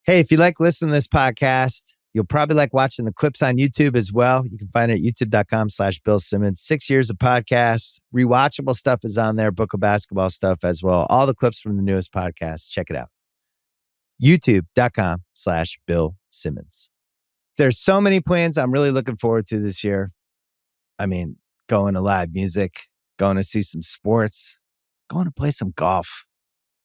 Hey, if you like listening to this podcast, you'll probably like watching the clips on YouTube as well. You can find it at youtube.com/Bill Simmons. 6 years of podcasts. Rewatchable stuff is on there. Book of basketball stuff as well. All the clips from the newest podcast. Check it out. youtube.com/Bill Simmons. There's so many plans I'm really looking forward to this year. I mean, going to live music, going to see some sports, going to play some golf,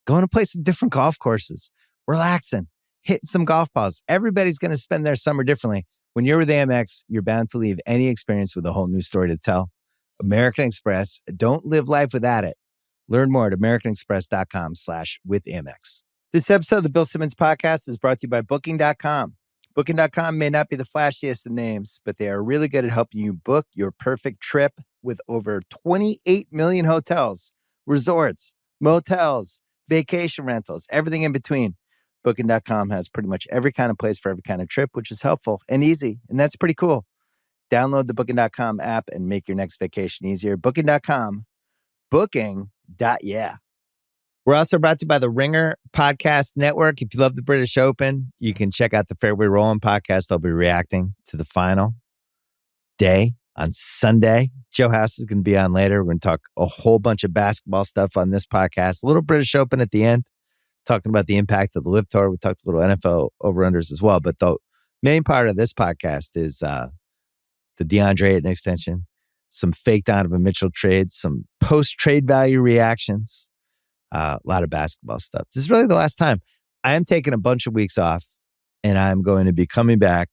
going to play some different golf courses, relaxing, hitting some golf balls. Everybody's going to spend their summer differently. When you're with Amex, you're bound to leave any experience with a whole new story to tell. American Express, don't live life without it. Learn more at americanexpress.com/withAmex. This episode of the Bill Simmons Podcast is brought to you by Booking.com. Booking.com may not be the flashiest of names, but they are really good at helping you book your perfect trip with over 28 million hotels, resorts, motels, vacation rentals, everything in between. Booking.com has pretty much every kind of place for every kind of trip, which is helpful and easy, and that's pretty cool. Download the Booking.com app and make your next vacation easier. Booking.com, booking.yeah. We're also brought to you by the Ringer Podcast Network. If you love the British Open, you can check out the Fairway Rolling podcast. I'll be reacting to the final day on Sunday. Joe House is going to be on later. We're going to talk a whole bunch of basketball stuff on this podcast. A little British Open at the end, talking about the impact of the Live Tour. We talked a little NFL over-unders as well. But the main part of this podcast is the Deandre Ayton extension, some fake Donovan Mitchell trades, some post-trade value reactions. A lot of basketball stuff. This is really the last time. I am taking a bunch of weeks off, and I'm going to be coming back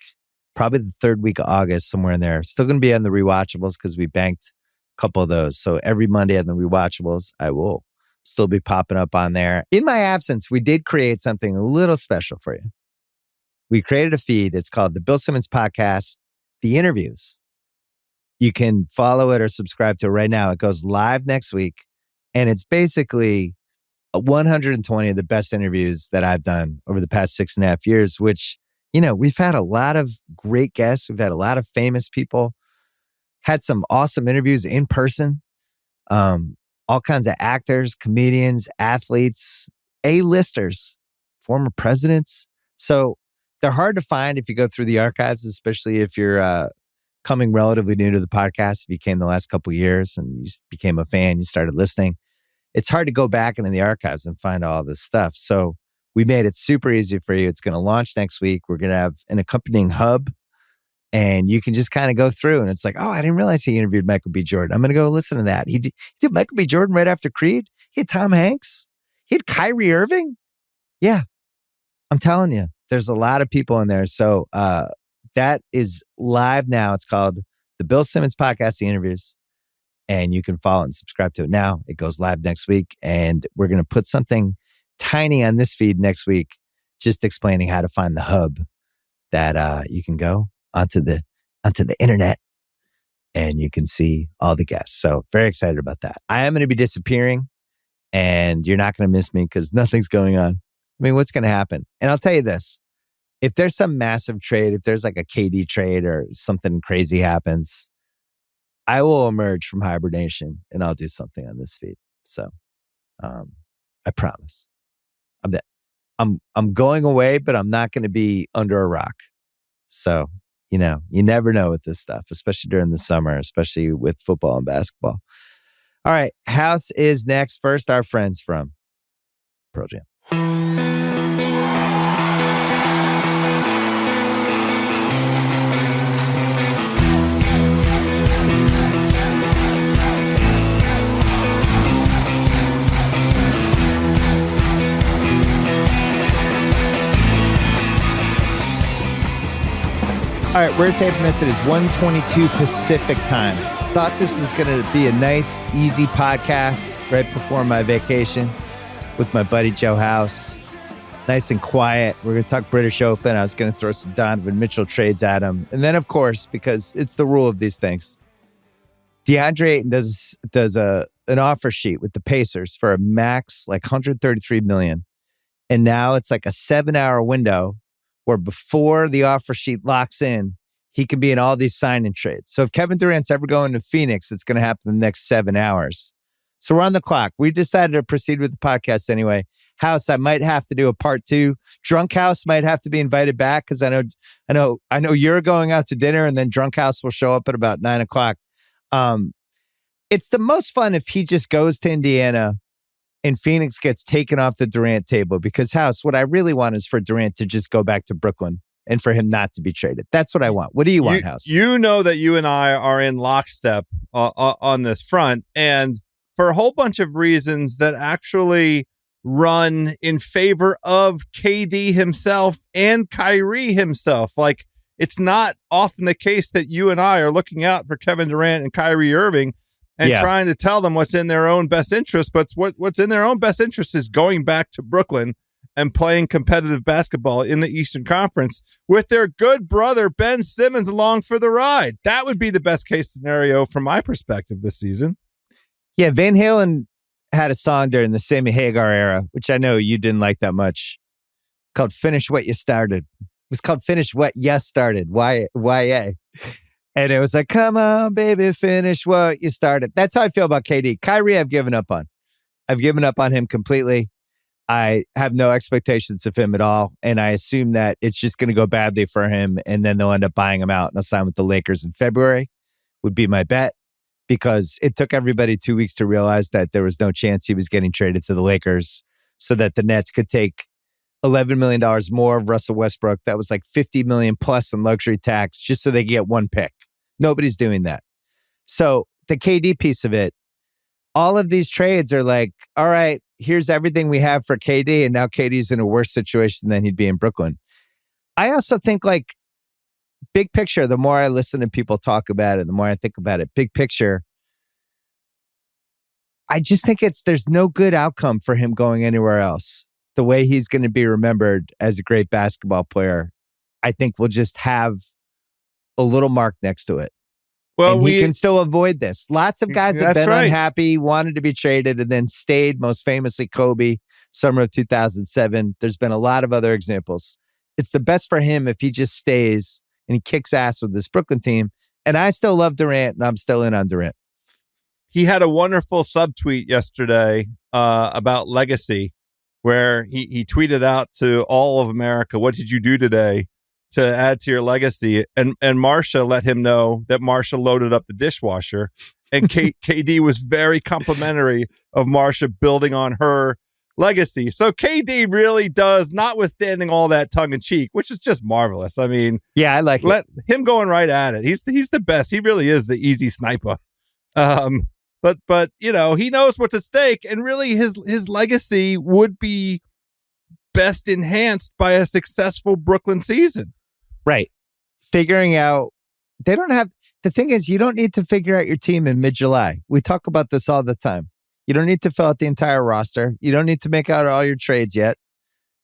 probably the third week of August, somewhere in there. Still going to be on the rewatchables because we banked a couple of those. So every Monday on the rewatchables, I will still be popping up on there. In my absence, we did create something a little special for you. We created a feed. It's called the Bill Simmons Podcast, The Interviews. You can follow it or subscribe to it right now. It goes live next week, and it's basically 120 of the best interviews that I've done over the past 6.5 years, which, you know, we've had a lot of great guests. We've had a lot of famous people, had some awesome interviews in person, all kinds of actors, comedians, athletes, A-listers, former presidents. So they're hard to find if you go through the archives, especially if you're coming relatively new to the podcast. If you came the last couple of years and you became a fan, you started listening. It's hard to go back into the archives and find all this stuff. So we made it super easy for you. It's going to launch next week. We're going to have an accompanying hub, and you can just kind of go through. And it's like, oh, I didn't realize he interviewed Michael B. Jordan. I'm going to go listen to that. He did Michael B. Jordan right after Creed. He had Tom Hanks. He had Kyrie Irving. Yeah, I'm telling you, there's a lot of people in there. So that is live now. It's called the Bill Simmons Podcast, The Interviews. And you can follow and subscribe to it now. It goes live next week. And we're going to put something tiny on this feed next week, just explaining how to find the hub that you can go onto the internet and you can see all the guests. So very excited about that. I am going to be disappearing, and you're not going to miss me because nothing's going on. I mean, what's going to happen? And I'll tell you this. If there's some massive trade, if there's like a KD trade or something crazy happens, I will emerge from hibernation and I'll do something on this feed. So I promise. I'm going away, but I'm not going to be under a rock. So, you know, you never know with this stuff, especially during the summer, especially with football and basketball. All right. House is next. First, our friends from Pearl Jam. All right, we're taping this. It is 1:22 Pacific time. Thought this was going to be a nice, easy podcast right before my vacation with my buddy Joe House. Nice and quiet. We're going to talk British Open. I was going to throw some Donovan Mitchell trades at him. And then, of course, because it's the rule of these things, Deandre Ayton does an offer sheet with the Pacers for a max like $133 million. And now it's like a 7-hour window where before the offer sheet locks in, he could be in all these sign-in trades. So if Kevin Durant's ever going to Phoenix, it's going to happen in the next 7 hours. So we're on the clock. We decided to proceed with the podcast anyway. House, I might have to do a part 2. Drunk House might have to be invited back because I know you're going out to dinner, and then Drunk House will show up at about 9:00. It's the most fun if he just goes to Indiana and Phoenix gets taken off the Durant table, because House, what I really want is for Durant to just go back to Brooklyn and for him not to be traded. That's what I want. What do you want, House? You know that you and I are in lockstep on this front, and for a whole bunch of reasons that actually run in favor of KD himself and Kyrie himself. Like, it's not often the case that you and I are looking out for Kevin Durant and Kyrie Irving and trying to tell them what's in their own best interest. But what's in their own best interest is going back to Brooklyn and playing competitive basketball in the Eastern Conference with their good brother, Ben Simmons, along for the ride. That would be the best case scenario from my perspective this season. Yeah, Van Halen had a song during the Sammy Hagar era, which I know you didn't like that much, called Finish What You Started. It was called Finish What You Started, Y-A. And it was like, come on, baby, finish what you started. That's how I feel about KD. Kyrie, I've given up on. I've given up on him completely. I have no expectations of him at all. And I assume that it's just going to go badly for him. And then they'll end up buying him out and I'll sign with the Lakers in February, would be my bet. Because it took everybody 2 weeks to realize that there was no chance he was getting traded to the Lakers so that the Nets could take $11 million more of Russell Westbrook. That was like $50 million plus in luxury tax just so they could get one pick. Nobody's doing that. So the KD piece of it, all of these trades are like, all right, here's everything we have for KD, and now KD's in a worse situation than he'd be in Brooklyn. I also think, like, big picture, the more I listen to people talk about it, the more I think about it, big picture, I just think there's no good outcome for him going anywhere else. The way he's going to be remembered as a great basketball player, I think we'll just have a little mark next to it. Well, and he can still avoid this. Lots of guys have been unhappy, wanted to be traded, and then stayed, most famously Kobe, summer of 2007. There's been a lot of other examples. It's the best for him if he just stays and he kicks ass with this Brooklyn team. And I still love Durant, and I'm still in on Durant. He had a wonderful subtweet yesterday about legacy, where he tweeted out to all of America, "What did you do today to add to your legacy?" And Marsha let him know that Marsha loaded up the dishwasher. And KD was very complimentary of Marsha building on her legacy. So KD really does, notwithstanding all that tongue in cheek, which is just marvelous. I mean, yeah, I like let him going right at it. He's the best. He really is the easy sniper. But you know, he knows what's at stake, and really his legacy would be best enhanced by a successful Brooklyn season. Right. Figuring out, they don't have, the thing is, you don't need to figure out your team in mid-July. We talk about this all the time. You don't need to fill out the entire roster. You don't need to make out all your trades yet.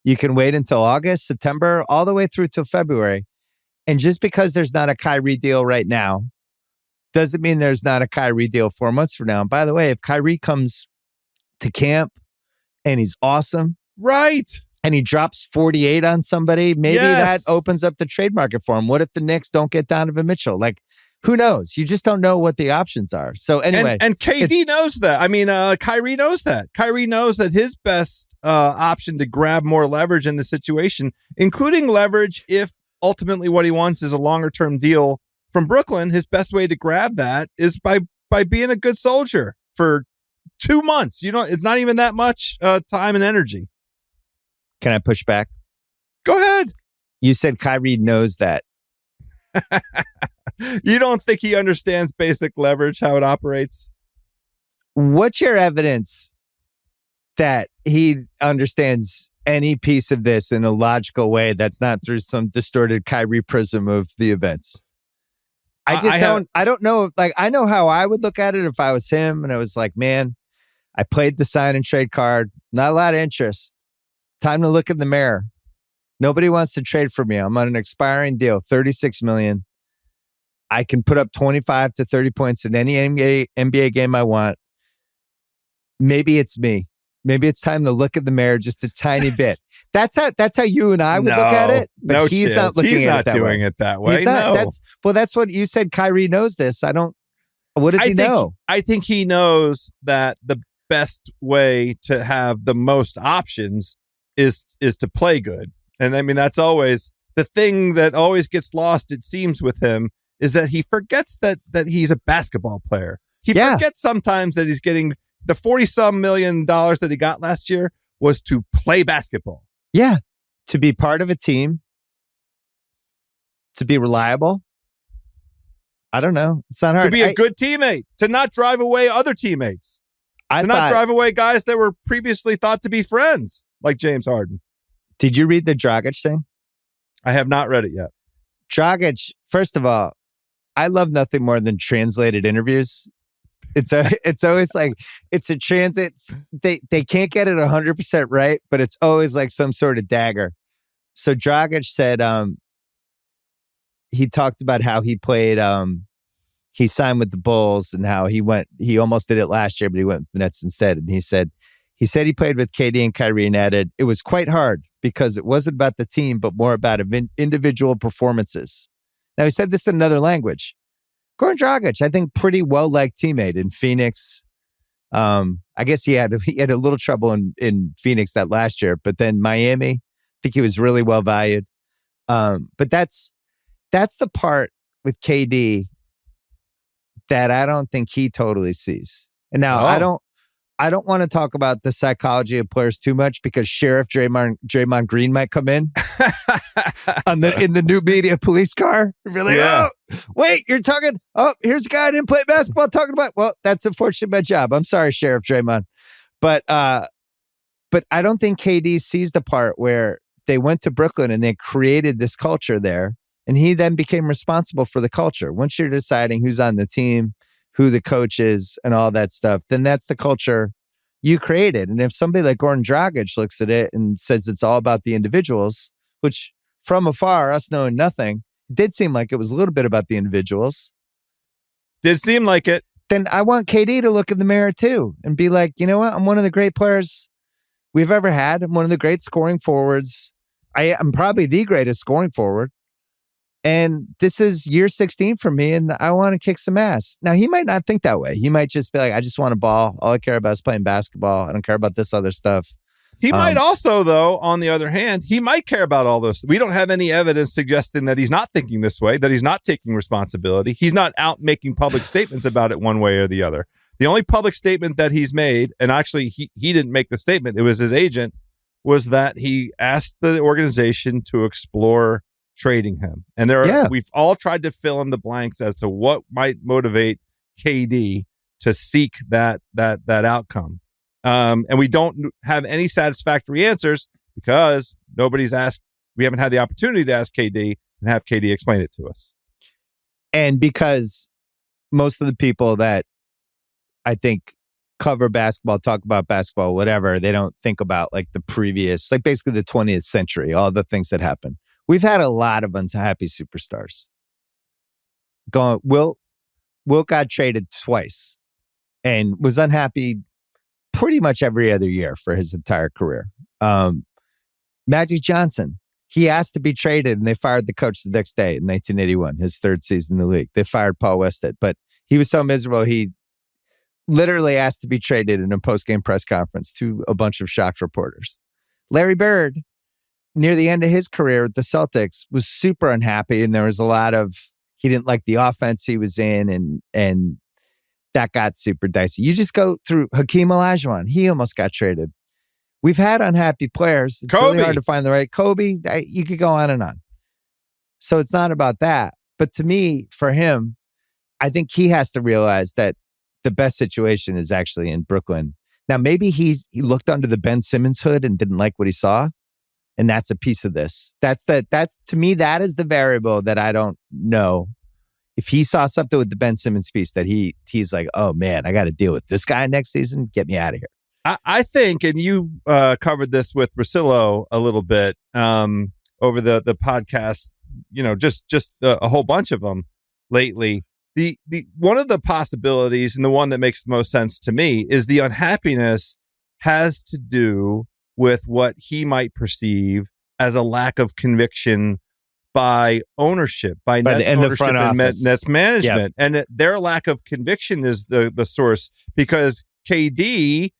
You can wait until August, September, all the way through till February. And just because there's not a Kyrie deal right now, doesn't mean there's not a Kyrie deal 4 months from now. And by the way, if Kyrie comes to camp and he's awesome, right, and he drops 48 on somebody, maybe that opens up the trade market for him. What if the Knicks don't get Donovan Mitchell? Like, who knows? You just don't know what the options are. So anyway. And KD knows that. I mean, Kyrie knows that. Kyrie knows that his best option to grab more leverage in the situation, including leverage if ultimately what he wants is a longer-term deal from Brooklyn, his best way to grab that is by being a good soldier for 2 months. You know, it's not even that much time and energy. Can I push back? Go ahead. You said Kyrie knows that. You don't think he understands basic leverage, how it operates? What's your evidence that he understands any piece of this in a logical way that's not through some distorted Kyrie prism of the events? I don't know. Like, I know how I would look at it if I was him, and I was like, man, I played the sign and trade card. Not a lot of interest. Time to look in the mirror. Nobody wants to trade for me. I'm on an expiring deal, $36 million. I can put up 25 to 30 points in any NBA game I want. Maybe it's me. Maybe it's time to look in the mirror just a tiny bit. That's how you and I would look at it. But he's not looking at it that way. He's not doing it that way. He's not, that's what you said. Kyrie knows this. What does he know? I think he knows that the best way to have the most options is to play good. And I mean, that's always the thing that always gets lost, it seems, with him, is that he forgets that he's a basketball player. He forgets sometimes that he's getting the 40-some million dollars that he got last year was to play basketball. Yeah. To be part of a team, to be reliable. I don't know. It's not hard. To be a good teammate, to not drive away other teammates, not drive away guys that were previously thought to be friends, like James Harden. Did you read the Dragic thing? I have not read it yet. Dragic, first of all, I love nothing more than translated interviews. It's always like it's a transit. They can't get it 100% right, but it's always like some sort of dagger. So Dragic said he talked about how he played. He signed with the Bulls and how he almost did it last year, but he went with the Nets instead. And he said he played with KD and Kyrie and added, it was quite hard because it wasn't about the team, but more about individual performances. Now, he said this in another language. Goran Dragic, I think, pretty well-liked teammate in Phoenix. I guess he had a little trouble in Phoenix that last year, but then Miami, I think he was really well valued. But that's the part with KD that I don't think he totally sees. And now I don't want to talk about the psychology of players too much because Sheriff Draymond Green might come in in the new media police car. Really? Yeah. Oh, wait, you're talking. Oh, here's a guy I didn't play basketball talking about. Well, that's unfortunately my job. I'm sorry, Sheriff Draymond. But I don't think KD sees the part where they went to Brooklyn and they created this culture there. And he then became responsible for the culture. Once you're deciding who's on the team, who the coach is, and all that stuff, then that's the culture you created. And if somebody like Goran Dragic looks at it and says it's all about the individuals, which from afar, us knowing nothing, it did seem like it was a little bit about the individuals. Did seem like it. Then I want KD to look in the mirror too and be like, you know what? I'm one of the great players we've ever had. I'm one of the great scoring forwards. I'm probably the greatest scoring forward. And this is year 16 for me, and I want to kick some ass. Now, he might not think that way. He might just be like, I just want a ball. All I care about is playing basketball. I don't care about this other stuff. He might also, though, on the other hand, he might care about all those. We don't have any evidence suggesting that he's not thinking this way, that he's not taking responsibility. He's not out making public statements about it one way or the other. The only public statement that he's made, and actually he didn't make the statement, it was his agent, was that he asked the organization to explore trading him. And we've all tried to fill in the blanks as to what might motivate KD to seek that outcome. And we don't have any satisfactory answers because nobody's asked. We haven't had the opportunity to ask KD and have KD explain it to us. And because most of the people that I think cover basketball, talk about basketball, whatever, they don't think about like the previous, like basically the 20th century, all the things that happened. We've had a lot of unhappy superstars. Wilt got traded twice and was unhappy pretty much every other year for his entire career. Magic Johnson, he asked to be traded and they fired the coach the next day in 1981, his third season in the league. They fired Paul Westhead, but he was so miserable he literally asked to be traded in a post-game press conference to a bunch of shocked reporters. Larry Bird, near the end of his career with the Celtics, was super unhappy, and there was a lot of, he didn't like the offense he was in, and that got super dicey. You just go through Hakeem Olajuwon. He almost got traded. We've had unhappy players. It's really hard to find the right. Kobe, you could go on and on. So it's not about that. But to me, for him, I think he has to realize that the best situation is actually in Brooklyn. Now, maybe he looked under the Ben Simmons hood and didn't like what he saw. And that's a piece of this. That's to me, that is the variable that I don't know. If he saw something with the Ben Simmons piece that he's like, oh man, I got to deal with this guy next season. Get me out of here. I think, and you covered this with Russillo a little bit over the podcast, just a whole bunch of them lately. The one of the possibilities, and the one that makes the most sense to me, is the unhappiness has to do with what he might perceive as a lack of conviction by ownership, by Nets ownership and Nets management. Yep. And their lack of conviction is the source, because KD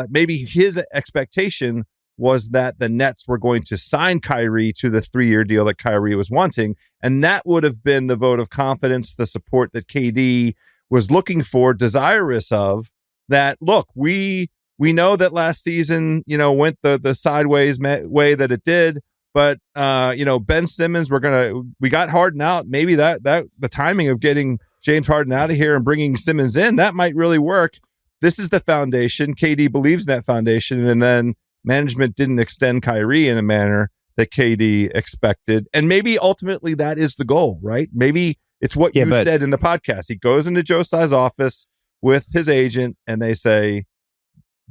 maybe his expectation was that the Nets were going to sign Kyrie to the 3-year deal that Kyrie was wanting. And that would have been the vote of confidence, the support that KD was looking for, desirous of, that, look, we know that last season, went the sideways way that it did. But, Ben Simmons, we got Harden out. Maybe that the timing of getting James Harden out of here and bringing Simmons in, that might really work. This is the foundation. KD believes in that foundation. And then management didn't extend Kyrie in a manner that KD expected. And maybe ultimately that is the goal, right? Maybe it's what you said in the podcast. He goes into Joe Tsai's office with his agent and they say,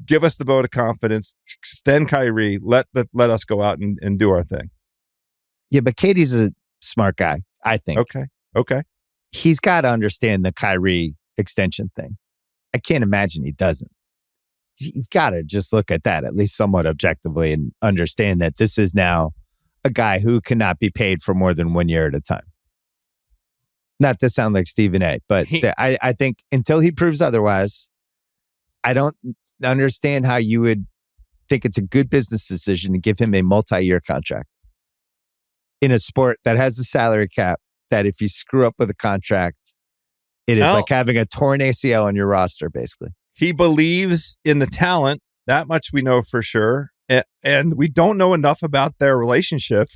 give us the vote of confidence, extend Kyrie, let us go out and do our thing. Yeah, but KD's a smart guy, I think. Okay. He's got to understand the Kyrie extension thing. I can't imagine he doesn't. You've got to just look at that, at least somewhat objectively, and understand that this is now a guy who cannot be paid for more than 1 year at a time. Not to sound like Stephen A., but I think until he proves otherwise, I don't understand how you would think it's a good business decision to give him a multi-year contract in a sport that has a salary cap, that if you screw up with a contract, it is like having a torn ACL on your roster, basically. He believes in the talent. That much we know for sure. And we don't know enough about their relationship.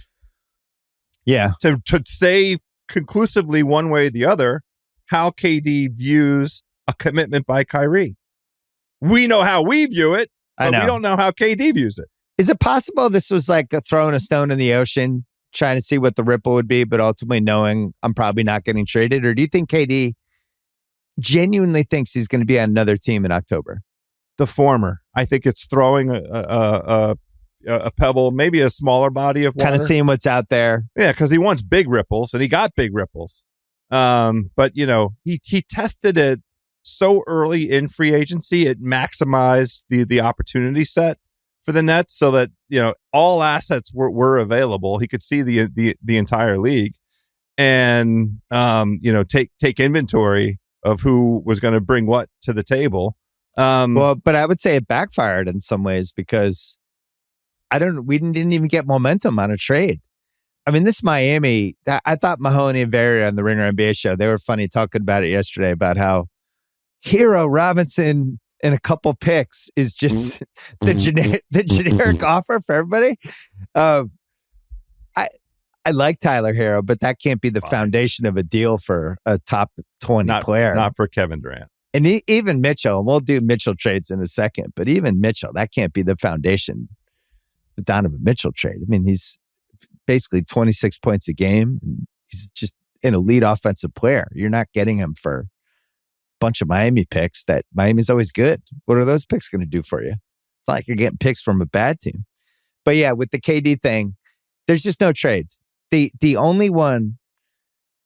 Yeah. To say conclusively one way or the other how KD views a commitment by Kyrie. We know how we view it, but we don't know how KD views it. Is it possible this was like throwing a stone in the ocean, trying to see what the ripple would be, but ultimately knowing I'm probably not getting traded? Or do you think KD genuinely thinks he's going to be on another team in October? The former. I think it's throwing a pebble, maybe a smaller body of water. Kind of seeing what's out there. Yeah, because he wants big ripples, and he got big ripples. But, he tested it so early in free agency, it maximized the opportunity set for the Nets so that, all assets were available. He could see the entire league and, take inventory of who was going to bring what to the table. But I would say it backfired in some ways because we didn't even get momentum on a trade. I mean, this Miami, I thought Mahoney and Varia on the Ringer NBA show, they were funny talking about it yesterday about how Hero Robinson and a couple picks is just the generic offer for everybody. I like Tyler Hero, but that can't be the foundation of a deal for a top 20 player. Not for Kevin Durant. And even Mitchell, and we'll do Mitchell trades in a second, but even Mitchell, that can't be the foundation. The Donovan Mitchell trade. I mean, he's basically 26 points a game. And he's just an elite offensive player. You're not getting him for a bunch of Miami picks that Miami's always good. What are those picks going to do for you? It's not like you're getting picks from a bad team. But yeah, with the KD thing, there's just no trade. The only one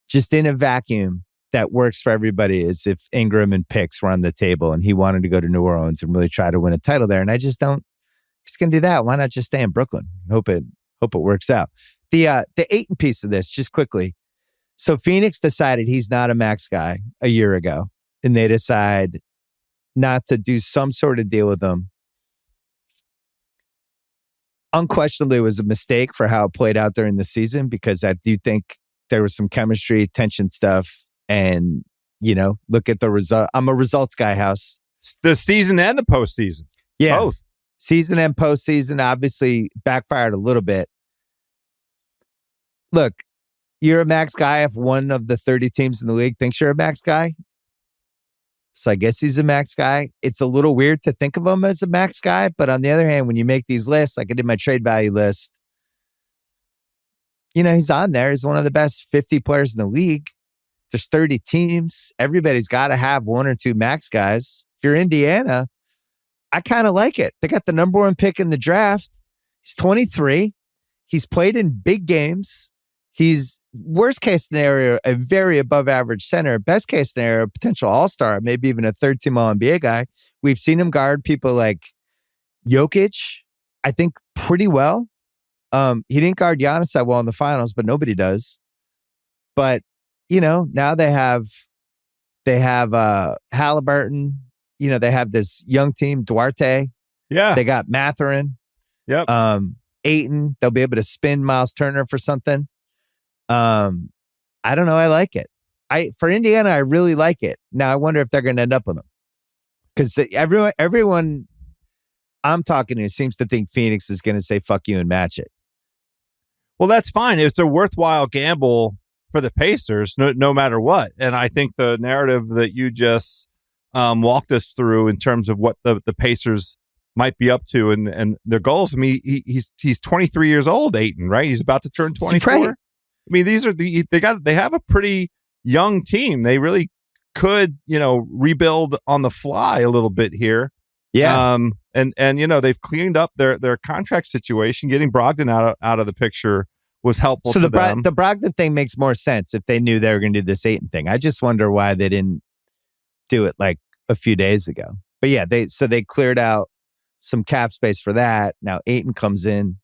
just in a vacuum that works for everybody is if Ingram and picks were on the table and he wanted to go to New Orleans and really try to win a title there. And I just don't, if he's going to do that, why not just stay in Brooklyn? Hope it works out. The Ayton piece of this, just quickly. So Phoenix decided he's not a max guy a year ago, and they decide not to do some sort of deal with him. Unquestionably, it was a mistake for how it played out during the season because I do think there was some chemistry, tension stuff, and, look at the result. I'm a results guy, House. The season and the postseason. Yeah. Both. Season and postseason obviously backfired a little bit. Look, you're a max guy if one of the 30 teams in the league thinks you're a max guy. So I guess he's a max guy. It's a little weird to think of him as a max guy. But on the other hand, when you make these lists, like I did my trade value list, he's on there. He's one of the best 50 players in the league. There's 30 teams. Everybody's got to have one or two max guys. If you're Indiana, I kind of like it. They got the number one pick in the draft. He's 23. He's played in big games. He's, worst case scenario, a very above average center. Best case scenario, potential all-star, maybe even a third team All-NBA guy. We've seen him guard people like Jokic, I think, pretty well. He didn't guard Giannis that well in the finals, but nobody does. But, now they have Halliburton. they have this young team, Duarte. Yeah. They got Matherin. Yep. Ayton. They'll be able to spin Miles Turner for something. I don't know. I like it. For Indiana, I really like it. Now, I wonder if they're going to end up with them. Because everyone I'm talking to seems to think Phoenix is going to say, fuck you and match it. Well, that's fine. It's a worthwhile gamble for the Pacers, no matter what. And I think the narrative that you just walked us through in terms of what the Pacers might be up to and their goals. I mean, he's 23 years old, Ayton, right? He's about to turn 24. Right. I mean, they have a pretty young team. They really could, rebuild on the fly a little bit here. Yeah. And they've cleaned up their contract situation. Getting Brogdon out of the picture was helpful. So the Brogdon thing makes more sense if they knew they were going to do this Ayton thing. I just wonder why they didn't do it like a few days ago. But yeah, they cleared out some cap space for that. Now Ayton comes in,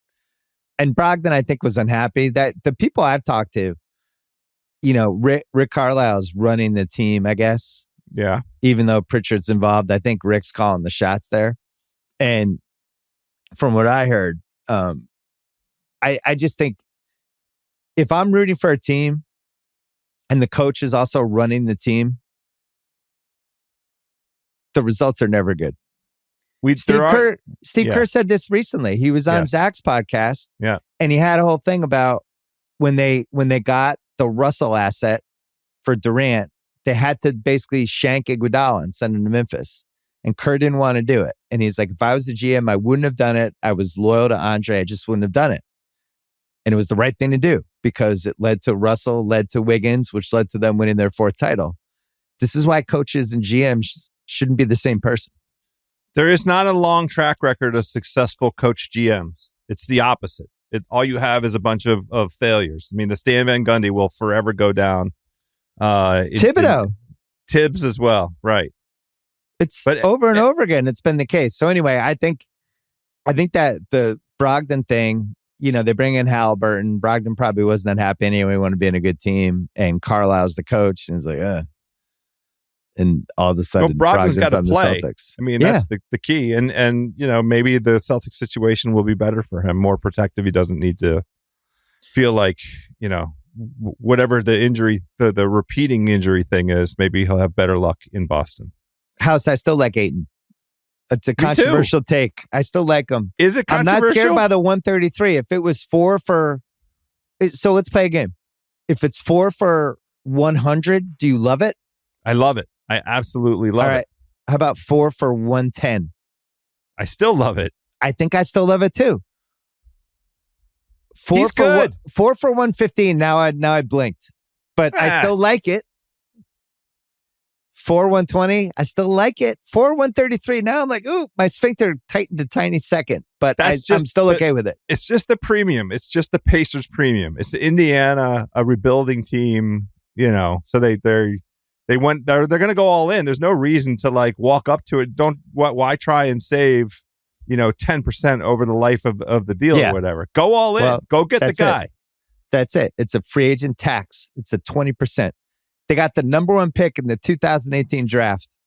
and Brogdon I think was unhappy that the people I've talked to, Rick Carlisle's running the team, I guess. Yeah. Even though Pritchard's involved, I think Rick's calling the shots there. And from what I heard, I just think if I'm rooting for a team and the coach is also running the team, the results are never good. Steve Kerr said this recently. He was on Zach's podcast. Yeah. And he had a whole thing about when they got the Russell asset for Durant, they had to basically shank Iguodala and send him to Memphis. And Kerr didn't want to do it. And he's like, if I was the GM, I wouldn't have done it. I was loyal to Andre. I just wouldn't have done it. And it was the right thing to do because it led to Russell, led to Wiggins, which led to them winning their 4th title. This is why coaches and GMs shouldn't be the same person. There is not a long track record of successful coach GMs. It's the opposite. All you have is a bunch of failures. I mean, the Stan Van Gundy will forever go down. Thibodeau. Tibbs as well. Right. But over and over again, it's been the case. So anyway, I think that the Brogdon thing, they bring in Halliburton. Brogdon probably wasn't that happy anyway. Want to be in a good team. And Carlisle's the coach. And he's like, And all of a sudden, Brogdon's got to play. Celtics. I mean, that's the key. And maybe the Celtics situation will be better for him, more protective. He doesn't need to feel like, whatever the injury, the repeating injury thing is, maybe he'll have better luck in Boston. House, I still like Ayton. It's a controversial take. I still like him. Is it controversial? I'm not scared by the 133. If it was 4 for... So let's play a game. If it's 4 for 100, do you love it? I love it. I absolutely love it. All right. How about 4 for 110? I still love it. I think I still love it too. He's good. 4 for 115. Now I blinked, but I still like it. 4 120. I still like it. 4 133. Now I'm like, ooh, my sphincter tightened a tiny second, but I'm still okay with it. It's just the premium. It's just the Pacers premium. It's the Indiana, a rebuilding team. So they're going to go all in. There's no reason to walk up to it. Why try and save 10% over the life of the deal or whatever. Go all in. Well, go get the guy. That's it. It's a free agent tax. It's a 20%. They got the number 1 pick in the 2018 draft.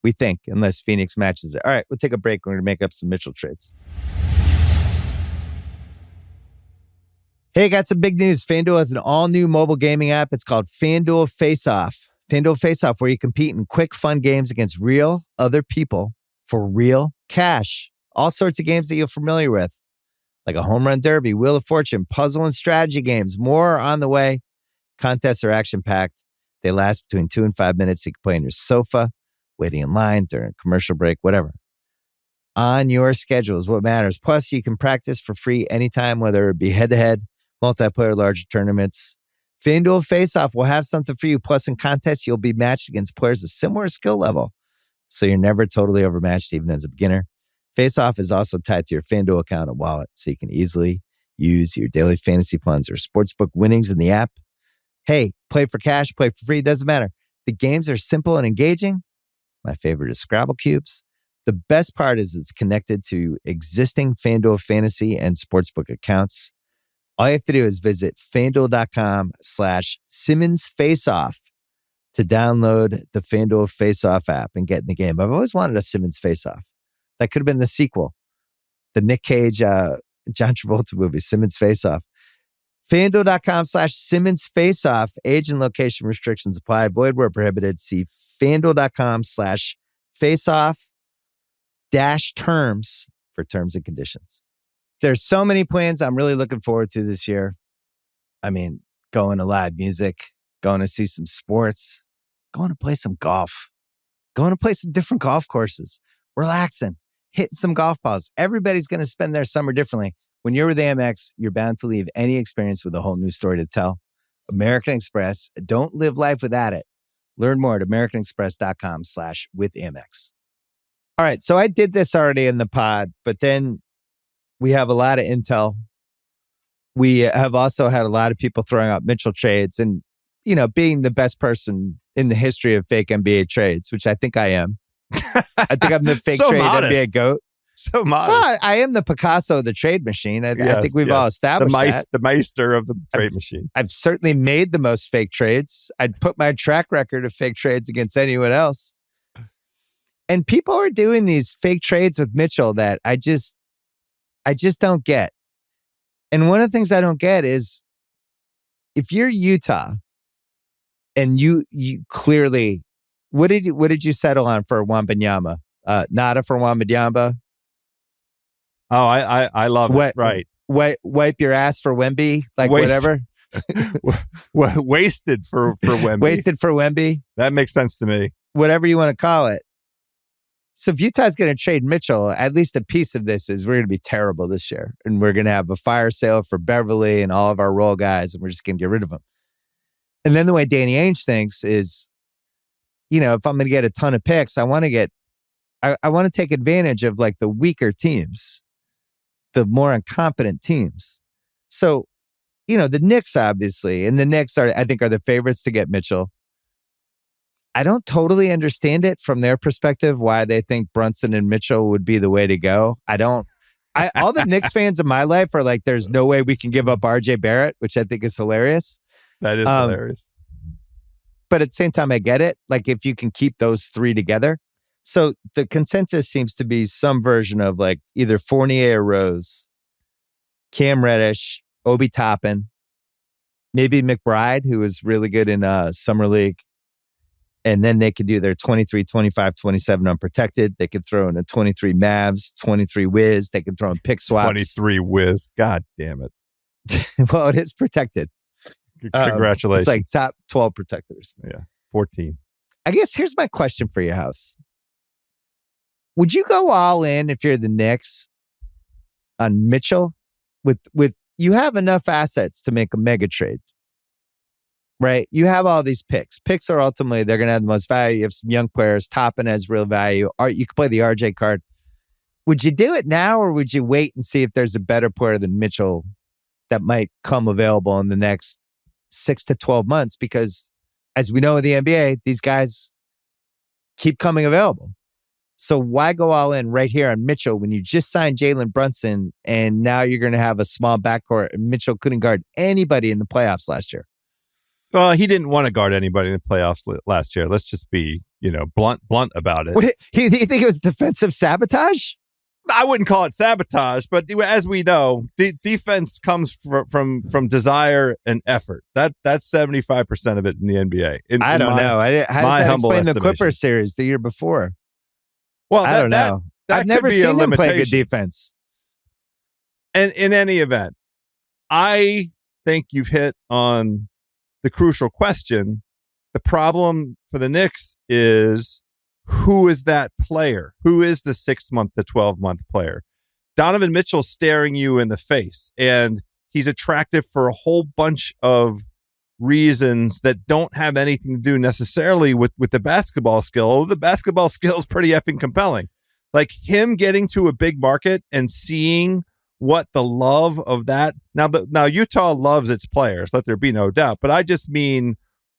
We think, unless Phoenix matches it. All right, we'll take a break. We're going to make up some Mitchell trades. Hey, got some big news. FanDuel has an all-new mobile gaming app. It's called FanDuel Face-Off. FanDuel Face-Off, where you compete in quick, fun games against real other people for real cash. All sorts of games that you're familiar with, like a home run derby, Wheel of Fortune, puzzle and strategy games. More are on the way. Contests are action-packed. They last between 2 and 5 minutes. You can play on your sofa, waiting in line, during a commercial break, whatever. On your schedule is what matters. Plus, you can practice for free anytime, whether it be head-to-head, multiplayer, larger tournaments. FanDuel Face-Off will have something for you. Plus, in contests, you'll be matched against players of similar skill level. So you're never totally overmatched, even as a beginner. Face-Off is also tied to your FanDuel account and wallet, so you can easily use your daily fantasy funds or sportsbook winnings in the app. Hey, play for cash, play for free, doesn't matter. The games are simple and engaging. My favorite is Scrabble Cubes. The best part is it's connected to existing FanDuel fantasy and sportsbook accounts. All you have to do is visit FanDuel.com/SimmonsFaceoff to download the FanDuel Face-Off app and get in the game. I've always wanted a Simmons Face-Off. That could have been the sequel. The Nick Cage, John Travolta movie, Simmons Face-Off. FanDuel.com/Simmons Face-Off. Age and location restrictions apply. Void where prohibited. See FanDuel.com/Face-Off-terms for terms and conditions. There's so many plans I'm really looking forward to this year. I mean, going to live music, going to see some sports, going to play some golf, going to play some different golf courses, relaxing, hitting some golf balls. Everybody's going to spend their summer differently. When you're with Amex, you're bound to leave any experience with a whole new story to tell. American Express, don't live life without it. Learn more at americanexpress.com/withAmex. All right, so I did this already in the pod, but then we have a lot of intel. We have also had a lot of people throwing out Mitchell trades and, you know, being the best person in the history of fake NBA trades, which I think I am. I think I'm the fake So trade modest. NBA GOAT. So modest. Well, I am the Picasso of the trade machine. I think we've all established that. The meister of the trade machine. I've certainly made the most fake trades. I'd put my track record of fake trades against anyone else. And people are doing these fake trades with Mitchell that I just don't get. And one of the things I don't get is if you're Utah and you clearly, what did you settle on for Wembanyama? Nada for Wembanyama? Oh, I love it. Right. Wipe your ass for Wemby, like whatever. Wasted for Wemby. Wasted for Wemby. That makes sense to me. Whatever you want to call it. So if Utah's going to trade Mitchell, at least a piece of this is we're going to be terrible this year. And we're going to have a fire sale for Beverly and all of our role guys, and we're just going to get rid of them. And then the way Danny Ainge thinks is, you know, if I'm going to get a ton of picks, I want to take advantage of like the weaker teams, the more incompetent teams. So, you know, the Knicks obviously, and the Knicks are the favorites to get Mitchell. I don't totally understand it from their perspective, why they think Brunson and Mitchell would be the way to go. All the Knicks fans in my life are like, there's no way we can give up RJ Barrett, which I think is hilarious. That is hilarious. But at the same time, I get it. Like if you can keep those three together. So the consensus seems to be some version of like either Fournier or Rose, Cam Reddish, Obi Toppin, maybe McBride, who was really good in Summer League. And then they could do their 23, 25, 27 unprotected. They could throw in a 23 Mavs, 23 Wiz. They could throw in pick swaps. 23 Wiz. God damn it. Well, it is protected. Congratulations. It's like top 12 protectors. Yeah, 14. I guess here's my question for you, House. Would you go all in if you're the Knicks on Mitchell? With you have enough assets to make a mega trade. Right? You have all these picks. Picks are ultimately, they're going to have the most value. You have some young players. Toppin has real value. Or you can play the RJ card. Would you do it now or would you wait and see if there's a better player than Mitchell that might come available in the next 6 to 12 months? Because as we know in the NBA, these guys keep coming available. So why go all in right here on Mitchell when you just signed Jalen Brunson and now you're going to have a small backcourt and Mitchell couldn't guard anybody in the playoffs last year? Well, he didn't want to guard anybody in the playoffs last year. Let's just be, blunt about it. You think it was defensive sabotage? I wouldn't call it sabotage, but as we know, defense comes from desire and effort. That's 75% of it in the NBA. I don't know. How does that explain the Clippers series the year before? Well, I don't know. I've never seen them play good defense. And in any event, I think you've hit on the crucial question. The problem for the Knicks is, who is that player? Who is the 6-month to 12-month player? Donovan Mitchell staring you in the face, and he's attractive for a whole bunch of reasons that don't have anything to do necessarily with the basketball skill. Although the basketball skill is pretty effing compelling. Like him getting to a big market and seeing what the love of that. Now Utah loves its players, let there be no doubt. But I just mean,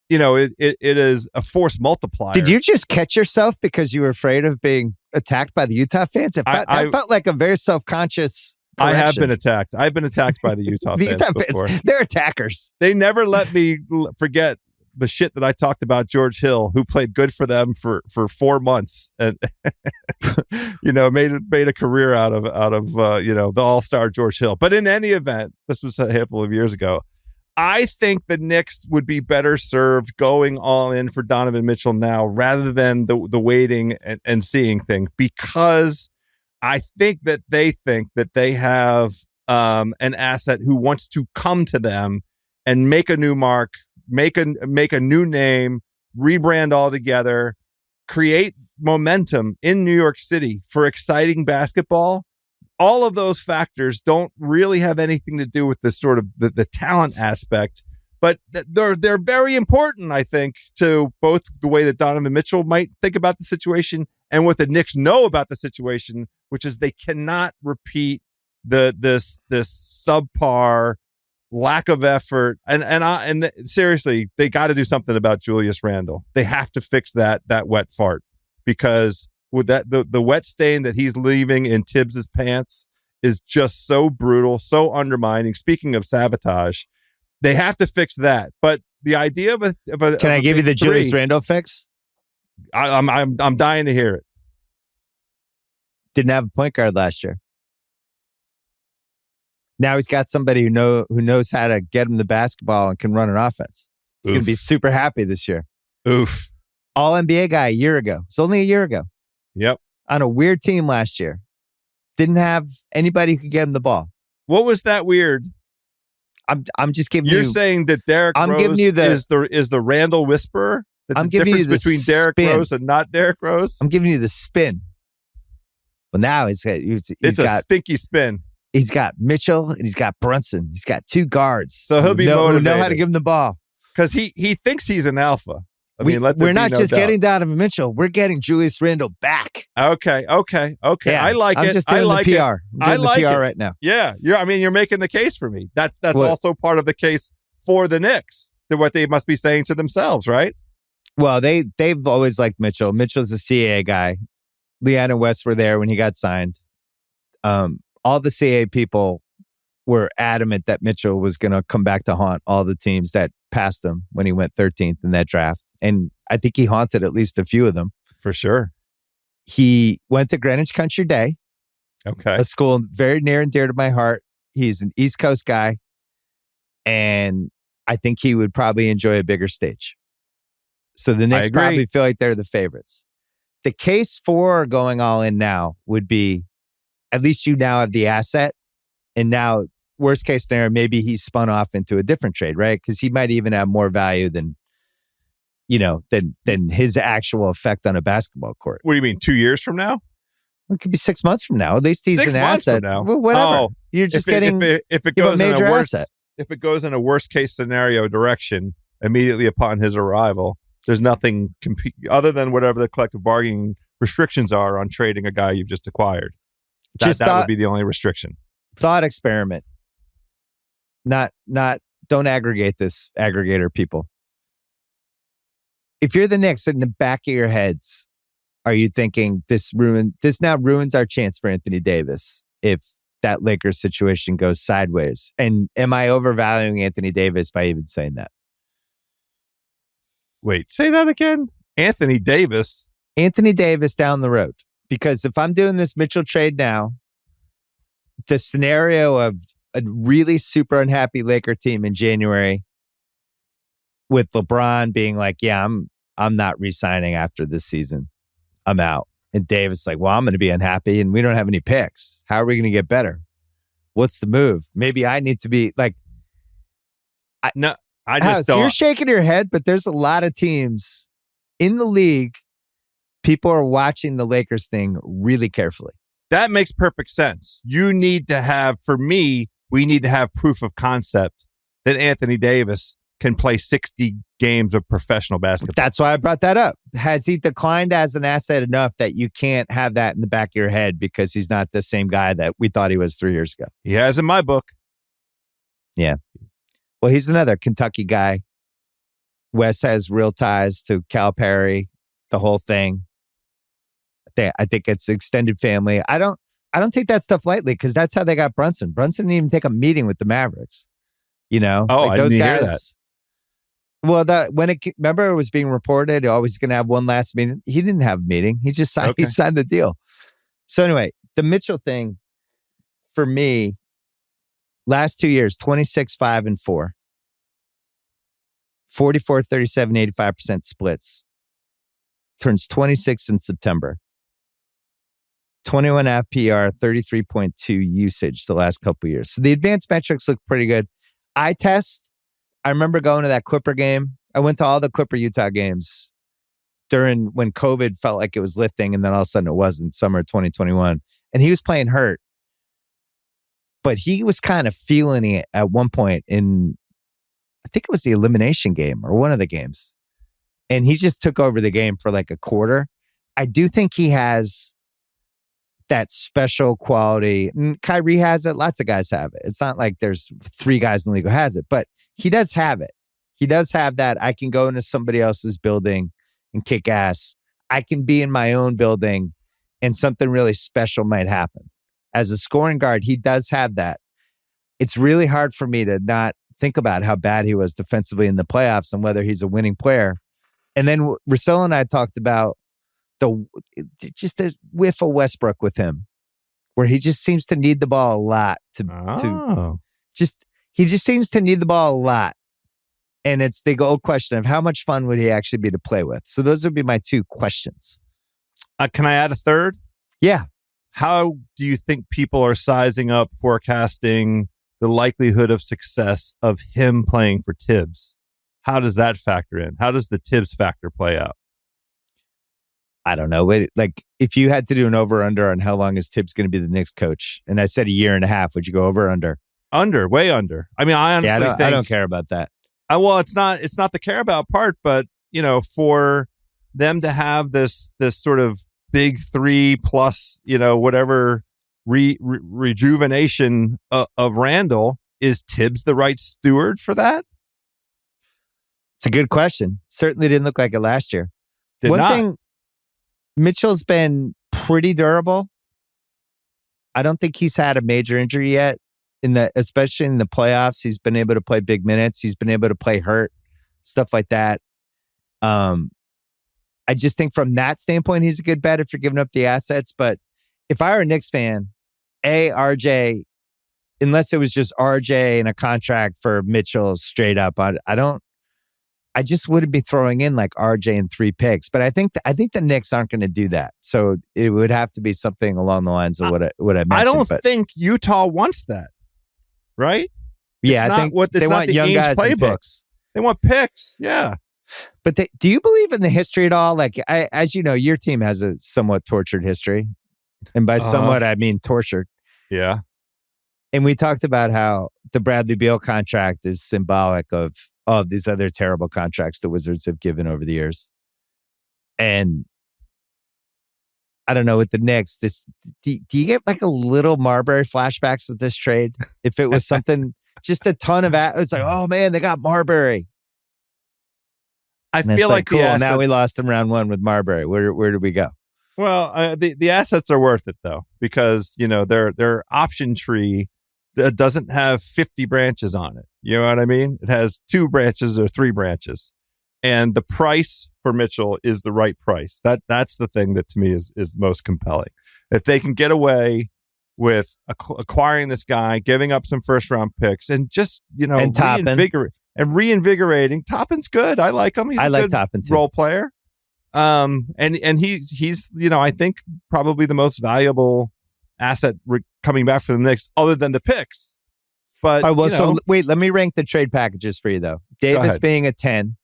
it is a force multiplier. Did you just catch yourself because you were afraid of being attacked by the Utah fans? I felt like a very self-conscious correction. I have been attacked. I've been attacked by the Utah fans before. They're attackers. They never let me forget the shit that I talked about George Hill, who played good for them for 4 months and made a career out of the all-star George Hill. But in any event, this was a handful of years ago. I think the Knicks would be better served going all in for Donovan Mitchell now rather than the waiting and seeing thing, because I think that they have an asset who wants to come to them and make a new mark, make a new name, rebrand altogether, create momentum in New York City for exciting basketball. All of those factors don't really have anything to do with the sort of the talent aspect, but they're very important, I think, to both the way that Donovan Mitchell might think about the situation and what the Knicks know about the situation, which is they cannot repeat this subpar lack of effort. And seriously, they got to do something about Julius Randle. They have to fix that wet fart, because with that the wet stain that he's leaving in Tibbs's pants is just so brutal, so undermining. Speaking of sabotage, they have to fix that. But the idea of a can I give you the Julius Randle fix? I'm dying to hear it. Didn't have a point guard last year. Now he's got somebody who knows how to get him the basketball and can run an offense. He's going to be super happy this year. Oof. All NBA guy a year ago. It's only a year ago. Yep. On a weird team last year. Didn't have anybody who could get him the ball. What was that weird? I'm just giving You're saying that Derrick Rose is the Randall whisperer? I'm giving you the difference between Derrick Rose and not Derrick Rose? I'm giving you the spin. Well, now he's got a stinky spin. He's got Mitchell and he's got Brunson. He's got two guards. So he'll be motivated. Who know how to give him the ball. Because he thinks he's an alpha. We're not just getting Donovan Mitchell. We're getting Julius Randle back. Okay. Yeah, I like it. I'm just doing the PR. I'm doing the PR right now. Yeah. You're making the case for me. That's also part of the case for the Knicks. What they must be saying to themselves, right? Well, they've always liked Mitchell. Mitchell's a CAA guy. Leon and West were there when he got signed. All the CAA people were adamant that Mitchell was going to come back to haunt all the teams that passed him when he went 13th in that draft. And I think he haunted at least a few of them. For sure. He went to Greenwich Country Day. Okay. A school very near and dear to my heart. He's an East Coast guy. And I think he would probably enjoy a bigger stage. So the Knicks probably feel like they're the favorites. The case for going all in now would be, at least you now have the asset. And now, worst case scenario, maybe he's spun off into a different trade, right? Because he might even have more value than his actual effect on a basketball court. What do you mean, 2 years from now? It could be 6 months from now. At least he's 6 an months asset. from now. Well, whatever. You're just getting if it goes a major in a worse, asset. If it goes in a worst case scenario direction immediately upon his arrival, there's nothing other than whatever the collective bargaining restrictions are on trading a guy you've just acquired. That would be the only restriction. Thought experiment. Not don't aggregate this, aggregator people. If you're the Knicks, in the back of your heads, are you thinking this now ruins our chance for Anthony Davis if that Lakers situation goes sideways? And am I overvaluing Anthony Davis by even saying that? Wait, say that again? Anthony Davis down the road. Because if I'm doing this Mitchell trade now, the scenario of a really super unhappy Laker team in January with LeBron being like, yeah, I'm not re-signing after this season. I'm out. And Davis like, well, I'm going to be unhappy and we don't have any picks. How are we going to get better? What's the move? Maybe I need to be like, I just don't. So you're shaking your head, but there's a lot of teams in the league. People are watching the Lakers thing really carefully. That makes perfect sense. We need to have proof of concept that Anthony Davis can play 60 games of professional basketball. That's why I brought that up. Has he declined as an asset enough that you can't have that in the back of your head because he's not the same guy that we thought he was 3 years ago? He has in my book. Yeah. Well, he's another Kentucky guy. Wes has real ties to Calipari, the whole thing. I think it's extended family. I don't take that stuff lightly because that's how they got Brunson. Brunson didn't even take a meeting with the Mavericks. Oh, like I didn't hear that. Well, remember it was being reported, always going to have one last meeting. He didn't have a meeting. He just signed. Okay. He signed the deal. So anyway, the Mitchell thing for me, last 2 years, 26, 5, and 4, 44, 37, 85% splits. Turns 26 in September. 21 FPR, 33.2 usage the last couple of years. So the advanced metrics look pretty good. Eye test. I remember going to that Clipper game. I went to all the Clipper Utah games during when COVID felt like it was lifting, and then all of a sudden it wasn't, summer 2021. And he was playing hurt. But he was kind of feeling it at one point in, I think it was the elimination game or one of the games. And he just took over the game for like a quarter. I do think he has that special quality. And Kyrie has it. Lots of guys have it. It's not like there's 3 guys in the league who has it, but he does have it. He does have that. I can go into somebody else's building and kick ass. I can be in my own building and something really special might happen. As a scoring guard, he does have that. It's really hard for me to not think about how bad he was defensively in the playoffs and whether he's a winning player. And then Russell and I talked about just a whiff of Westbrook with him, where he just seems to need the ball a lot he just seems to need the ball a lot. And it's the old question of how much fun would he actually be to play with? So those would be my 2 questions. Can I add a third? Yeah. How do you think people are sizing up, forecasting the likelihood of success of him playing for Tibbs? How does that factor in? How does the Tibbs factor play out? I don't know. Like, if you had to do an over-under on how long is Tibbs going to be the Knicks coach, and I said a year and a half, would you go over or under? Under, way under. I mean, I honestly think... I don't care about that. Well, it's not the care about part, but, for them to have this sort of big 3 plus, whatever rejuvenation of Randall, is Tibbs the right steward for that? It's a good question. Certainly didn't look like it last year. One thing, Mitchell's been pretty durable. I don't think he's had a major injury yet. Especially in the playoffs, he's been able to play big minutes. He's been able to play hurt, stuff like that. I just think from that standpoint, he's a good bet if you're giving up the assets. But if I were a Knicks fan, RJ, unless it was just RJ and a contract for Mitchell straight up, I just wouldn't be throwing in like RJ and 3 picks. But I think the Knicks aren't going to do that. So it would have to be something along the lines of what I mentioned. I don't think Utah wants that. Right? Yeah, I think they want young guys and picks. They want picks. Yeah. But do you believe in the history at all? Like, as you know, your team has a somewhat tortured history. And by somewhat, I mean tortured. Yeah. And we talked about how the Bradley Beal contract is symbolic of all of these other terrible contracts the Wizards have given over the years. And I don't know, with the Knicks, do you get like a little Marbury flashbacks with this trade? If it was something, just a ton of it's like, oh man, they got Marbury. I feel like cool. The assets, now we lost him round 1 with Marbury. Where did we go? Well, the assets are worth it though, because their option tree doesn't have 50 branches on it. You know what I mean? It has 2 branches or 3 branches. And the price for Mitchell is the right price. That's the thing that to me is most compelling. If they can get away with acquiring this guy, giving up some first round picks, and just reinvigorating. Toppin's good. I like him. He's a good Toppin too. Role player. And he's I think probably the most valuable asset coming back for the Knicks, other than the picks. But so wait, let me rank the trade packages for you though. Davis being a 10.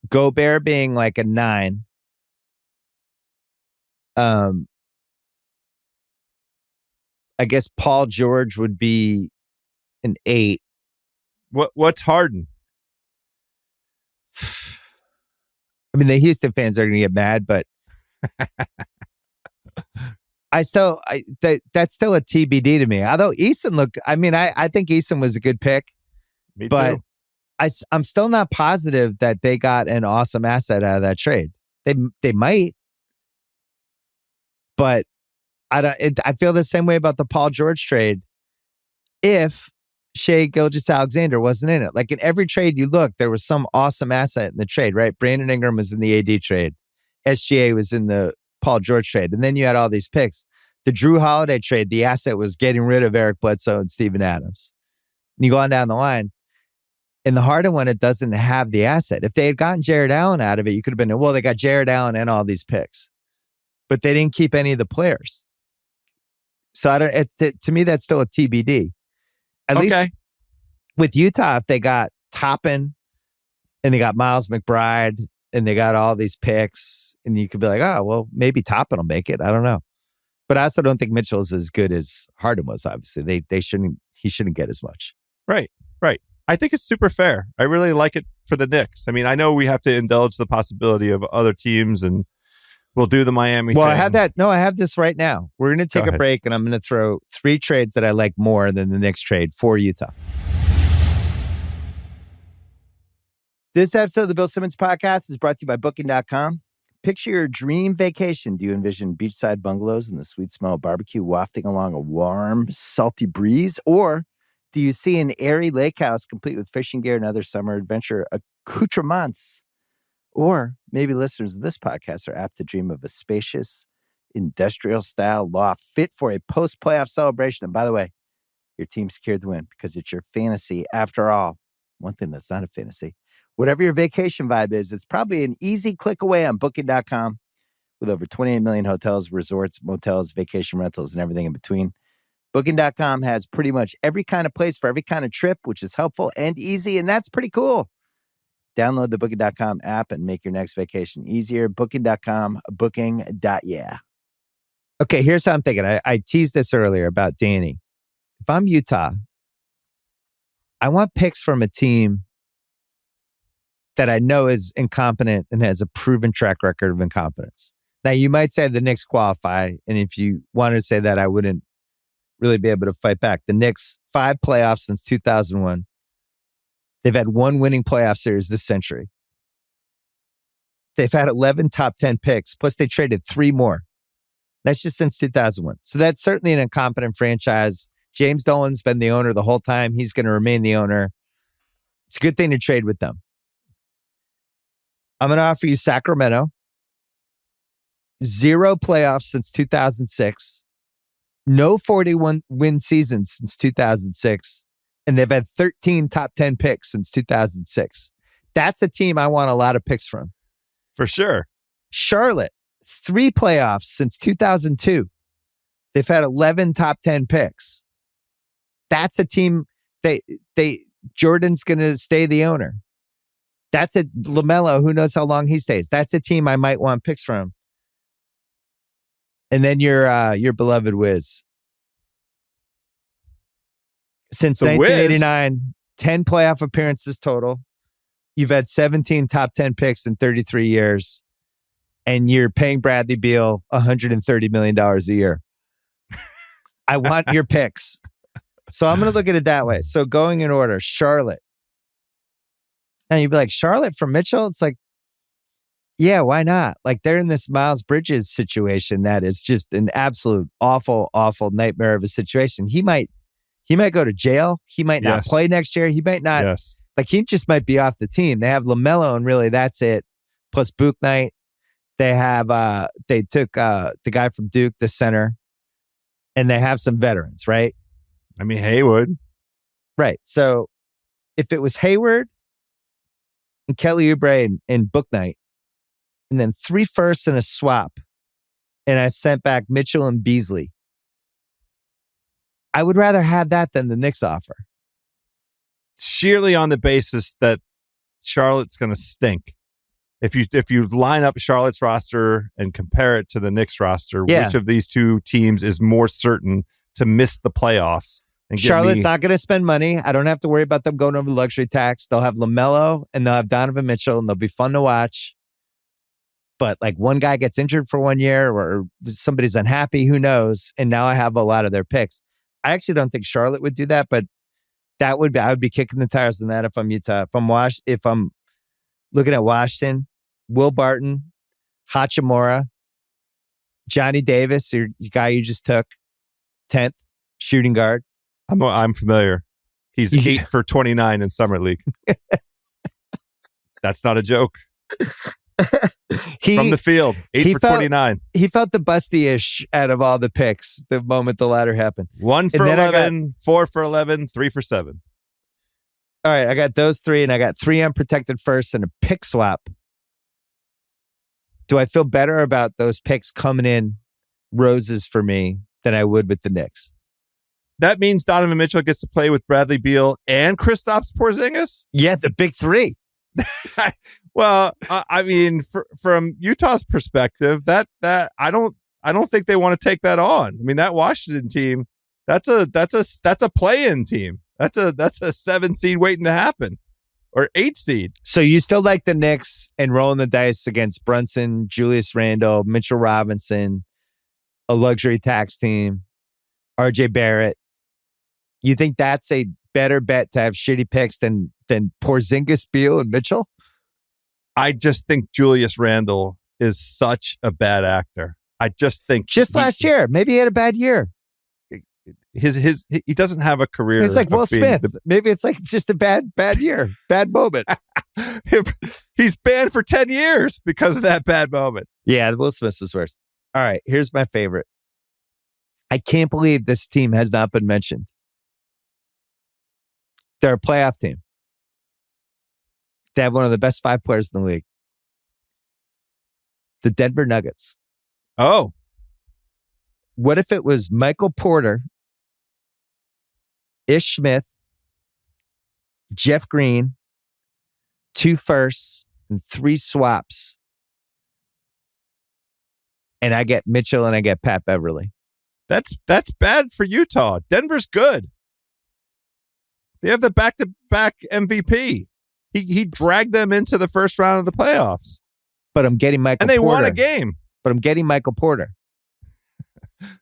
Gobert being like a 9. I guess Paul George would be an 8. What's Harden? I mean, the Houston fans are going to get mad, but that's still a TBD to me. Although Eason I think Eason was a good pick. Me but too. I'm still not positive that they got an awesome asset out of that trade. They might, but I feel the same way about the Paul George trade. If Shea Gilgeous-Alexander wasn't in it. Like in every trade you look, there was some awesome asset in the trade, right? Brandon Ingram was in the AD trade. SGA was in the Paul George trade. And then you had all these picks. The Drew Holiday trade, the asset was getting rid of Eric Bledsoe and Steven Adams. And you go on down the line. In the Harden one, it doesn't have the asset. If they had gotten Jared Allen out of it, you could have been, well, they got Jared Allen and all these picks. But they didn't keep any of the players. So to me, that's still a TBD. At least with Utah, if they got Toppin and they got Miles McBride and they got all these picks, and you could be like, oh, well, maybe Toppin will make it. I don't know. But I also don't think Mitchell's as good as Harden was, obviously. He shouldn't get as much. Right. I think it's super fair. I really like it for the Knicks. I mean, I know we have to indulge the possibility of other teams, and we'll do the Miami thing. I have that. No, I have this right now. We're going to take a break, and I'm going to throw 3 trades that I like more than the Knicks trade for Utah. This episode of the Bill Simmons Podcast is brought to you by Booking.com. Picture your dream vacation. Do you envision beachside bungalows and the sweet smell of barbecue wafting along a warm, salty breeze? Or do you see an airy lake house complete with fishing gear and other summer adventure accoutrements? Or maybe listeners of this podcast are apt to dream of a spacious, industrial-style loft fit for a post-playoff celebration. And by the way, your team secured the win because it's your fantasy after all. One thing that's not a fantasy. Whatever your vacation vibe is, it's probably an easy click away on Booking.com with over 28 million hotels, resorts, motels, vacation rentals, and everything in between. Booking.com has pretty much every kind of place for every kind of trip, which is helpful and easy, and that's pretty cool. Download the Booking.com app and make your next vacation easier. Booking.com, booking.yeah. Okay, here's how I'm thinking. I teased this earlier about Danny. If I'm Utah, I want picks from a team that I know is incompetent and has a proven track record of incompetence. Now, you might say the Knicks qualify, and if you wanted to say that, I wouldn't really be able to fight back. The Knicks, 5 playoffs since 2001. They've had 1 winning playoff series this century. They've had 11 top 10 picks, plus they traded 3 more. That's just since 2001. So that's certainly an incompetent franchise. James Dolan's been the owner the whole time. He's going to remain the owner. It's a good thing to trade with them. I'm going to offer you Sacramento. 0 playoffs since 2006. No 41-win season since 2006. And they've had 13 top 10 picks since 2006. That's a team I want a lot of picks from. For sure. Charlotte, 3 playoffs since 2002. They've had 11 top 10 picks. That's a team Jordan's going to stay the owner. That's a LaMelo, who knows how long he stays. That's a team I might want picks from. And then your beloved Wiz. Since 1989, 10 playoff appearances total. You've had 17 top 10 picks in 33 years. And you're paying Bradley Beal $130 million a year. I want your picks. So I'm going to look at it that way. So going in order, Charlotte. And you'd be like, Charlotte for Mitchell? It's like, yeah, why not? Like they're in this Miles Bridges situation that is just an absolute awful, awful nightmare of a situation. He might go to jail. He might not play next year. He might not. Yes. Like he just might be off the team. They have LaMelo and really that's it. Plus Book Knight. They have they took the guy from Duke, the center, and they have some veterans, right? I mean, Hayward. Right. So if it was Hayward and Kelly Oubre and Book Knight, and then 3 firsts and a swap, and I sent back Mitchell and Beasley, I would rather have that than the Knicks offer. Sheerly on the basis that Charlotte's going to stink. If you line up Charlotte's roster and compare it to the Knicks roster, which of these 2 teams is more certain to miss the playoffs? And Charlotte's not going to spend money. I don't have to worry about them going over the luxury tax. They'll have LaMelo and they'll have Donovan Mitchell and they'll be fun to watch. But like one guy gets injured for 1 year or somebody's unhappy, who knows? And now I have a lot of their picks. I actually don't think Charlotte would do that, but I would be kicking the tires on that if I'm Utah. If I'm looking at Washington, Will Barton, Hachimura, Johnny Davis, your guy you just took, 10th shooting guard. I'm familiar. He's 8 for 29 in Summer League. That's not a joke. From the field, 8 for 29. He felt the busty-ish out of all the picks the moment the ladder happened. 1 for 11, 4 for 11, 3 for 7. All right, I got those 3, and I got 3 unprotected firsts and a pick swap. Do I feel better about those picks coming in roses for me than I would with the Knicks? That means Donovan Mitchell gets to play with Bradley Beal and Kristaps Porzingis? Yeah, the big 3. Well, I mean, from Utah's perspective, that I don't think they want to take that on. I mean, that Washington team, that's a play-in team. That's a 7 seed waiting to happen, or 8 seed. So you still like the Knicks and rolling the dice against Brunson, Julius Randle, Mitchell Robinson, a luxury tax team, RJ Barrett. You think that's a better bet to have shitty picks than Porzingis, Beal, and Mitchell? I just think Julius Randle is such a bad actor. I just think last year, maybe he had a bad year. He doesn't have a career. It's like Will Smith. Maybe it's like just a bad year, bad moment. He's banned for 10 years because of that bad moment. Yeah, Will Smith was worse. All right, here's my favorite. I can't believe this team has not been mentioned. They're a playoff team. They have one of the best 5 players in the league. The Denver Nuggets. Oh. What if it was Michael Porter, Ish Smith, Jeff Green, 2 firsts, and 3 swaps, and I get Mitchell and I get Pat Beverly? That's bad for Utah. Denver's good. They have the back-to-back MVP. He dragged them into the first round of the playoffs. But I'm getting Michael Porter. And they won a game. But I'm getting Michael Porter.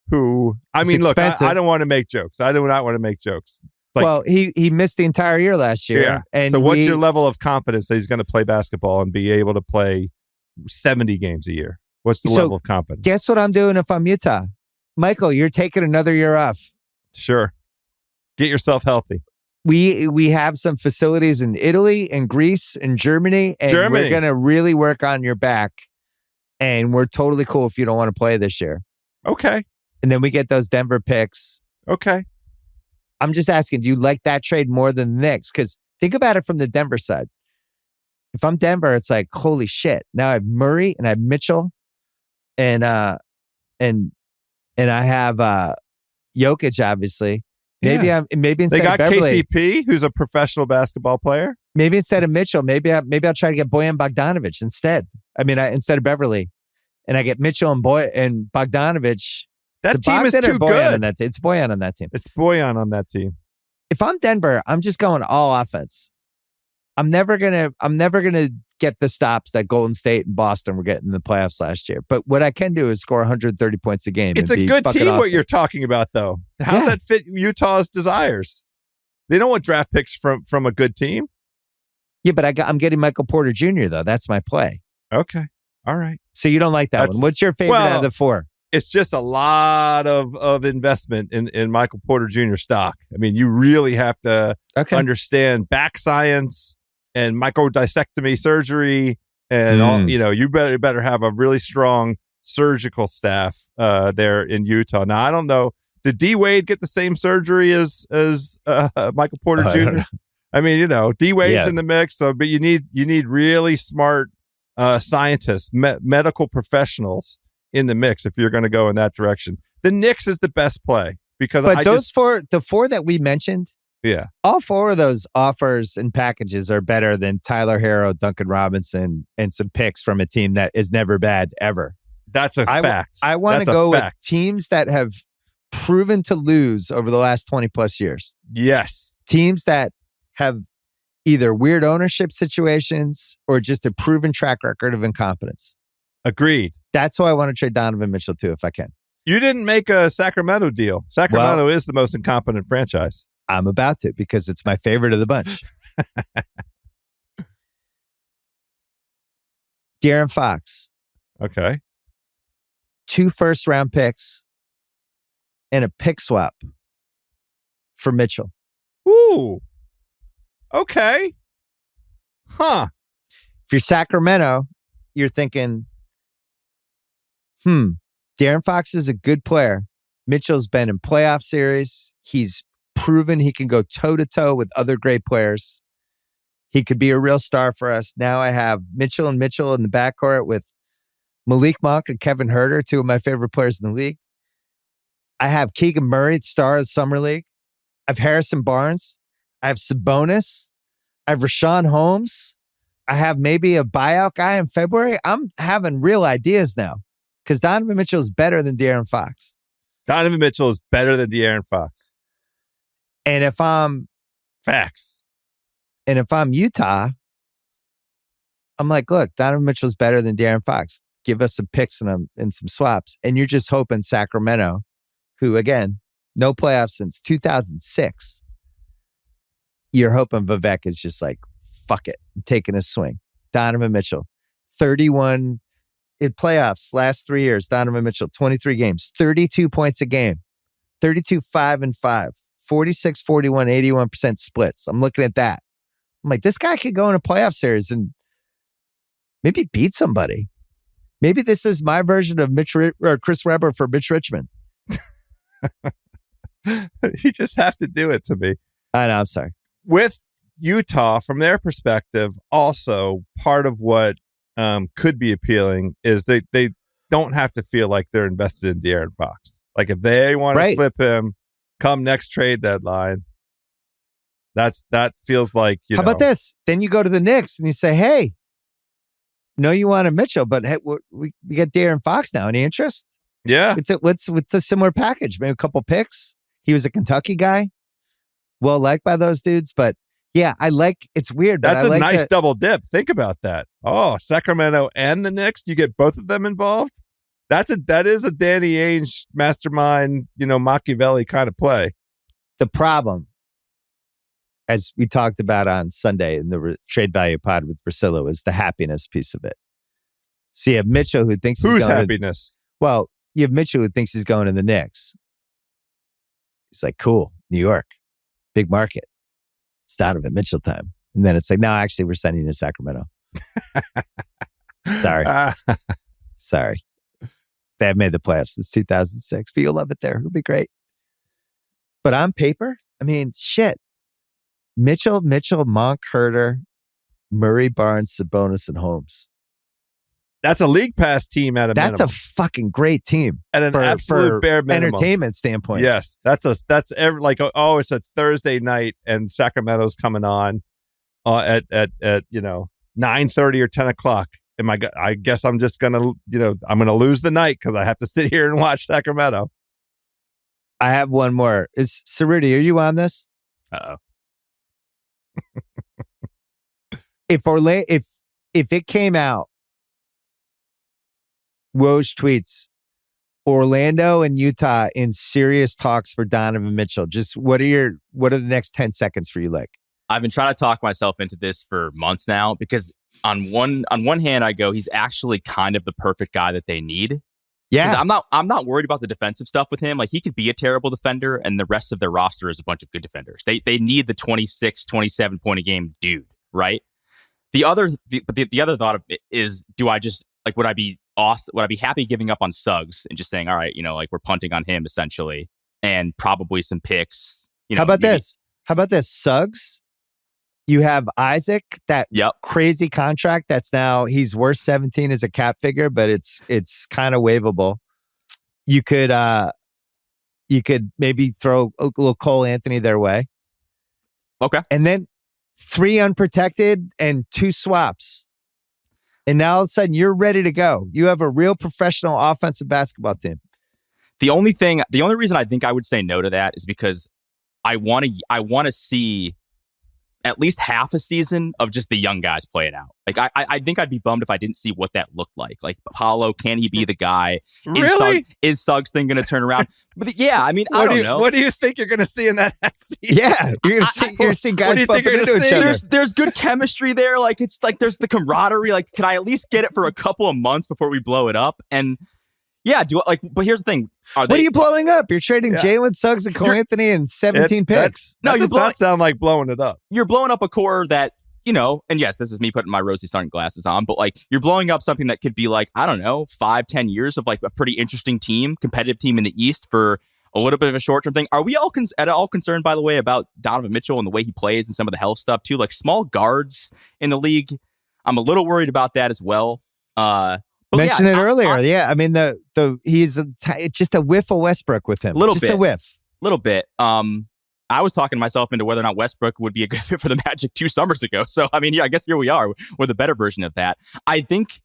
Who, I mean, look, I don't want to make jokes. I do not want to make jokes. Like, well, he missed the entire year last year. Yeah. And so what's your level of confidence that he's going to play basketball and be able to play 70 games a year? What's the level of confidence? Guess what I'm doing if I'm Utah? Michael, you're taking another year off. Sure. Get yourself healthy. We have some facilities in Italy and Greece and Germany, and we're going to really work on your back. And we're totally cool if you don't want to play this year. Okay. And then we get those Denver picks. Okay. I'm just asking, do you like that trade more than the Knicks? Because think about it from the Denver side. If I'm Denver, it's like, holy shit. Now I have Murray and I have Mitchell and I have Jokic, obviously. Maybe instead of Beverly, KCP, who's a professional basketball player. Maybe instead of Mitchell, maybe I'll try to get Bojan Bogdanovic instead. I mean, instead of Beverly, and I get Mitchell and Bogdanovic. That team is too good. It's Bojan on that team. It's Bojan on that team. If I'm Denver, I'm just going all offense. I'm never gonna get the stops that Golden State and Boston were getting in the playoffs last year. But what I can do is score 130 points a game. It's a good team. Awesome. What you're talking about, though, how's that fit Utah's desires? They don't want draft picks from a good team. Yeah, but I'm getting Michael Porter Jr. though. That's my play. Okay, all right. So you don't like that one? What's your favorite out of the 4? It's just a lot of investment in Michael Porter Jr. stock. I mean, you really have to understand back science and microdiscectomy surgery, and all, you better have a really strong surgical staff there in Utah. Now, I don't know. Did D Wade get the same surgery as Michael Porter Jr.? I mean, D Wade's in the mix, but you need really smart scientists, medical professionals in the mix if you're going to go in that direction. The Knicks is the best play because the 4 that we mentioned. Yeah. All 4 of those offers and packages are better than Tyler Herro, Duncan Robinson, and some picks from a team that is never bad ever. That's a fact. I want to go with teams that have proven to lose over the last 20 plus years. Yes. Teams that have either weird ownership situations or just a proven track record of incompetence. Agreed. That's why I want to trade Donovan Mitchell too, if I can. You didn't make a Sacramento deal. Sacramento is the most incompetent franchise. I'm about to because it's my favorite of the bunch. De'Aaron Fox. Okay. 2 first-round picks and a pick swap for Mitchell. Ooh. Okay. Huh. If you're Sacramento, you're thinking, De'Aaron Fox is a good player. Mitchell's been in playoff series. He's proven he can go toe-to-toe with other great players. He could be a real star for us. Now I have Mitchell in the backcourt with Malik Monk and Kevin Huerter, two of my favorite players in the league. I have Keegan Murray, star of the Summer League. I have Harrison Barnes. I have Sabonis. I have Rashawn Holmes. I have maybe a buyout guy in February. I'm having real ideas now because Donovan Mitchell is better than De'Aaron Fox. Donovan Mitchell is better than De'Aaron Fox. And if I'm Facts. And if I'm Utah, I'm like, look, Donovan Mitchell's better than De'Aaron Fox. Give us some picks and some swaps. And you're just hoping Sacramento, who, again, no playoffs since 2006, you're hoping Vivek is just like, fuck it, I'm taking a swing. Donovan Mitchell, 31 in playoffs last 3 years. Donovan Mitchell, 23 games, 32 points a game, 32, 5 and 5, 46, 41, 81% splits. I'm looking at that. I'm like, this guy could go in a playoff series and maybe beat somebody. Maybe this is my version of Chris Webber for Mitch Richmond. You just have to do it to me. I know, I'm sorry. With Utah, from their perspective, also part of what could be appealing is they don't have to feel like they're invested in De'Aaron Fox. Like if they want to flip him come next trade deadline, that feels like, How about this? Then you go to the Knicks and you say, hey, no, you wanted Mitchell, but hey, we get De'Aaron Fox now. Any interest? Yeah. What's a similar package? Maybe a couple picks. He was a Kentucky guy. Well liked by those dudes. But yeah, it's weird. That's but a nice double dip. Think about that. Oh, Sacramento and the Knicks, you get both of them involved. That is a Danny Ainge mastermind, Machiavelli kind of play. The problem, as we talked about on Sunday in the Trade Value Pod with Priscilla, was the happiness piece of it. So you have Mitchell who thinks whose happiness? Well, you have Mitchell who thinks he's going to the Knicks. He's like, cool, New York, big market. It's Donovan Mitchell time. And then it's like, no, actually, we're sending you to Sacramento. Sorry. They haven't made the playoffs since 2006, but you'll love it there. It'll be great. But on paper, I mean, shit. Mitchell, Monk, Huerter, Murray, Barnes, Sabonis, and Holmes. That's a league pass team at a minimum. That's a fucking great team. At an absolute bare minimum. Entertainment standpoint. Yes. It's a Thursday night and Sacramento's coming on at 9:30 or 10 o'clock. I guess I'm just going to, I'm going to lose the night because I have to sit here and watch Sacramento. I have one more. Is Cerruti, are you on this? Uh-oh. If it came out, Woj tweets, Orlando and Utah in serious talks for Donovan Mitchell. Just what are the next 10 seconds for you like? I've been trying to talk myself into this for months now because on one hand I go, he's actually kind of the perfect guy that they need. Yeah. I'm not worried about the defensive stuff with him. Like he could be a terrible defender and the rest of their roster is a bunch of good defenders. They need the 26, 27 point a game dude, right? The other thought of it is, do I just would I be awesome? Would I be happy giving up on Suggs and just saying, all right, we're punting on him essentially and probably some picks. How about this? Suggs? You have Isaac, that crazy contract that's now he's worth 17 as a cap figure, but it's kind of waivable. You could maybe throw a little Cole Anthony their way. Okay. And then 3 unprotected and 2 swaps. And now all of a sudden you're ready to go. You have a real professional offensive basketball team. The only reason I think I would say no to that is because I want to see at least half a season of just the young guys play it out. Like I think I'd be bummed if I didn't see what that looked like. Like Paulo, can he be the guy? Really? Is Suggs thing going to turn around? But yeah, I mean, I don't know. What do you think you're going to see in that half season? Yeah, you're going to see guys bumping into each other. There's good chemistry there. Like it's like there's the camaraderie. Like, can I at least get it for a couple of months before we blow it up? And Yeah, but here's the thing. What are you blowing up? You're trading Jalen Suggs and Cole Anthony and 17 picks. That does not sound like blowing it up. You're blowing up a core that, and yes, this is me putting my rosy sunglasses on, but like you're blowing up something that could be like, I don't know, 5-10 years of like a pretty interesting team, competitive team in the East for a little bit of a short-term thing. Are we all at all concerned, by the way, about Donovan Mitchell and the way he plays and some of the health stuff too? Like small guards in the league, I'm a little worried about that as well. Mentioned it earlier. I mean, he's just a whiff of Westbrook with him. A whiff. Little bit. I was talking myself into whether or not Westbrook would be a good fit for the Magic 2 summers ago. So, I mean, I guess here we are with a better version of that. I think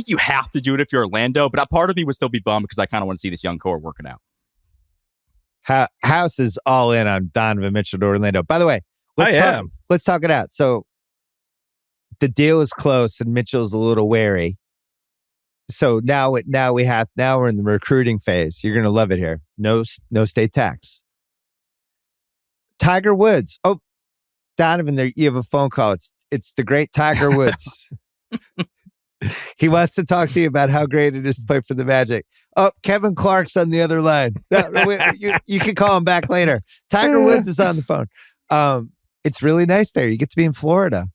you have to do it if you're Orlando, but a part of me would still be bummed because I kind of want to see this young core working out. House is all in on Donovan Mitchell to Orlando. By the way, let's talk it out. So the deal is close and Mitchell's a little wary. So now we're in the recruiting phase. You're going to love it here. No state tax. Tiger Woods. Oh, Donovan, there you have a phone call. It's the great Tiger Woods. He wants to talk to you about how great it is to play for the Magic. Oh, Kevin Clark's on the other line. You can call him back later. Tiger Woods is on the phone. It's really nice there. You get to be in Florida.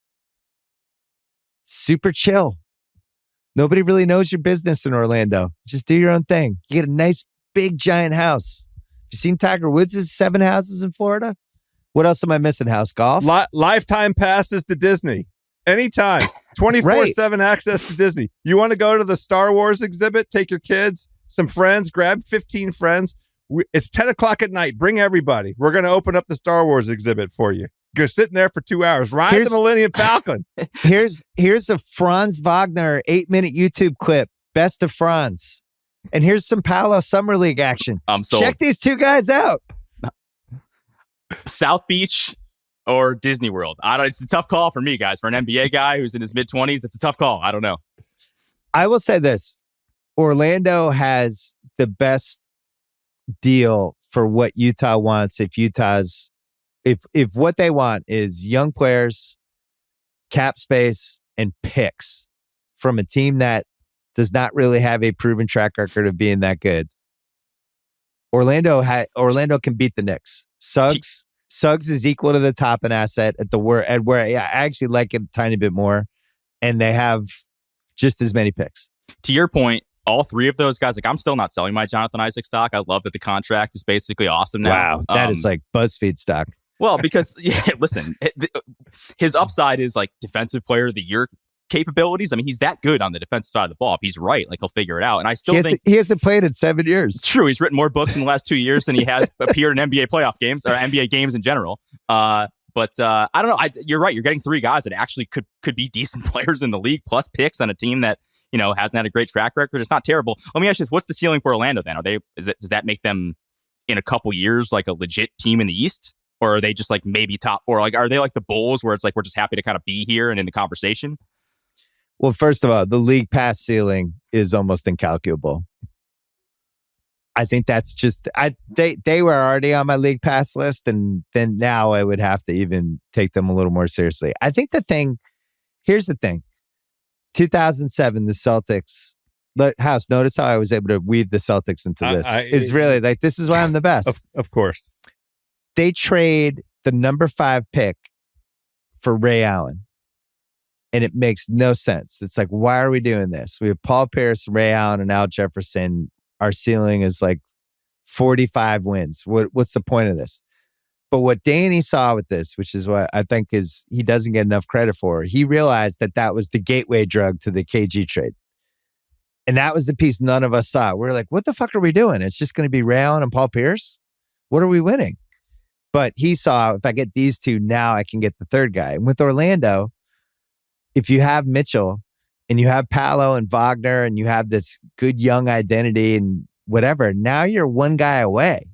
Super chill. Nobody really knows your business in Orlando. Just do your own thing. You get a nice, big, giant house. You seen Tiger Woods' 7 houses in Florida? What else am I missing? House golf? Lifetime passes to Disney. Anytime. 24/7 access to Disney. You want to go to the Star Wars exhibit? Take your kids, some friends, grab 15 friends. It's 10 o'clock at night. Bring everybody. We're going to open up the Star Wars exhibit for you. Go sitting there for 2 hours. Ride the Millennium Falcon. Here's a Franz Wagner 8-minute YouTube clip. Best of Franz. And here's some Palo Summer League action. Check these two guys out. South Beach or Disney World. It's a tough call for me, guys. For an NBA guy who's in his mid-20s, it's a tough call. I don't know. I will say this. Orlando has the best deal for what Utah wants if what they want is young players, cap space, and picks from a team that does not really have a proven track record of being that good. Orlando can beat the Knicks. Suggs is equal to the top in asset where I actually like it a tiny bit more, and they have just as many picks. To your point, all 3 of those guys, like I'm still not selling my Jonathan Isaac stock. I love that the contract is basically awesome now. Wow, that is like BuzzFeed stock. Well, because listen, his upside is like defensive player of the year capabilities. I mean, he's that good on the defensive side of the ball. If he's right, like he'll figure it out. And I still think he hasn't played in 7 years. It's true. He's written more books in the last 2 years than he has appeared in NBA playoff games or NBA games in general. But I don't know. You're right. You're getting 3 guys that actually could be decent players in the league, plus picks on a team that hasn't had a great track record. It's not terrible. Let me ask you this: what's the ceiling for Orlando then? Does that make them in a couple years like a legit team in the East? Or are they just like maybe top 4? Like, are they like the Bulls where it's like we're just happy to kind of be here and in the conversation? Well, first of all, the league pass ceiling is almost incalculable. I think that's just they were already on my league pass list, and then now I would have to even take them a little more seriously. I think here's the thing. 2007, the Celtics. House, notice how I was able to weave the Celtics into this. It's really like, this is why I'm the best. Of course. They trade the number 5 pick for Ray Allen. And it makes no sense. It's like, why are we doing this? We have Paul Pierce, Ray Allen, and Al Jefferson. Our ceiling is like 45 wins. What's the point of this? But what Danny saw with this, which is what I think he doesn't get enough credit for, he realized that was the gateway drug to the KG trade. And that was the piece none of us saw. We're like, what the fuck are we doing? It's just going to be Ray Allen and Paul Pierce? What are we winning? But he saw, if I get these 2, now I can get the 3rd guy. And with Orlando, if you have Mitchell and you have Palo and Wagner and you have this good young identity and whatever, now you're 1 guy away.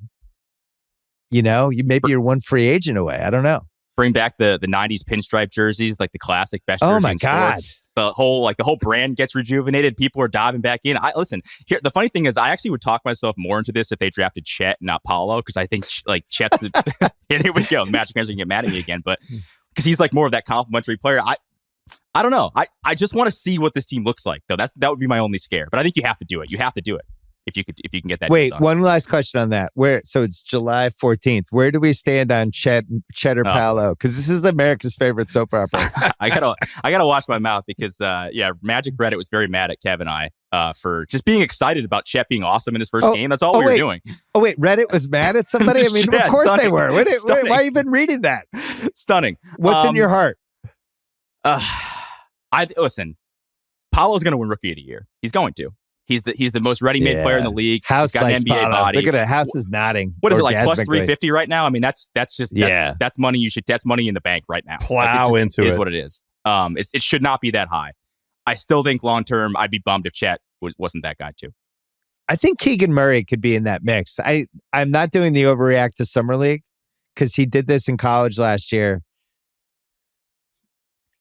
Maybe you're 1 free agent away. I don't know. Bring back the 90s pinstripe jerseys, like the classic best jersey. Oh my God. Sports. The whole brand gets rejuvenated. People are diving back in. Listen, here, the funny thing is I actually would talk myself more into this if they drafted Chet, not Paolo, because I think like Chet's here we go. The Magic fans are gonna get mad at me again, but because he's like more of that complimentary player. I don't know. I just want to see what this team looks like, though. That would be my only scare. But I think you have to do it. You have to do it. if you can get that. Wait, one last question on that. So it's July 14th. Where do we stand on Cheddar Paolo? Because this is America's favorite soap opera. I gotta watch my mouth because Magic Reddit was very mad at Kev and I for just being excited about Chet being awesome in his first game. That's all we were doing. Oh wait, Reddit was mad at somebody? I mean, Yeah, of course stunning. they were. Why are you even reading that? Stunning. What's in your heart? Listen. Paolo's going to win Rookie of the Year. He's going to. He's the most ready-made player in the league. House He's got an NBA body. Look at it. House is nodding. What is it, like plus 350 right now? I mean, that's money that's money in the bank right now. Plow into it. Is what it is. It should not be that high. I still think long-term, I'd be bummed if Chet wasn't that guy too. I think Keegan Murray could be in that mix. I'm not doing the overreact to Summer League because he did this in college last year.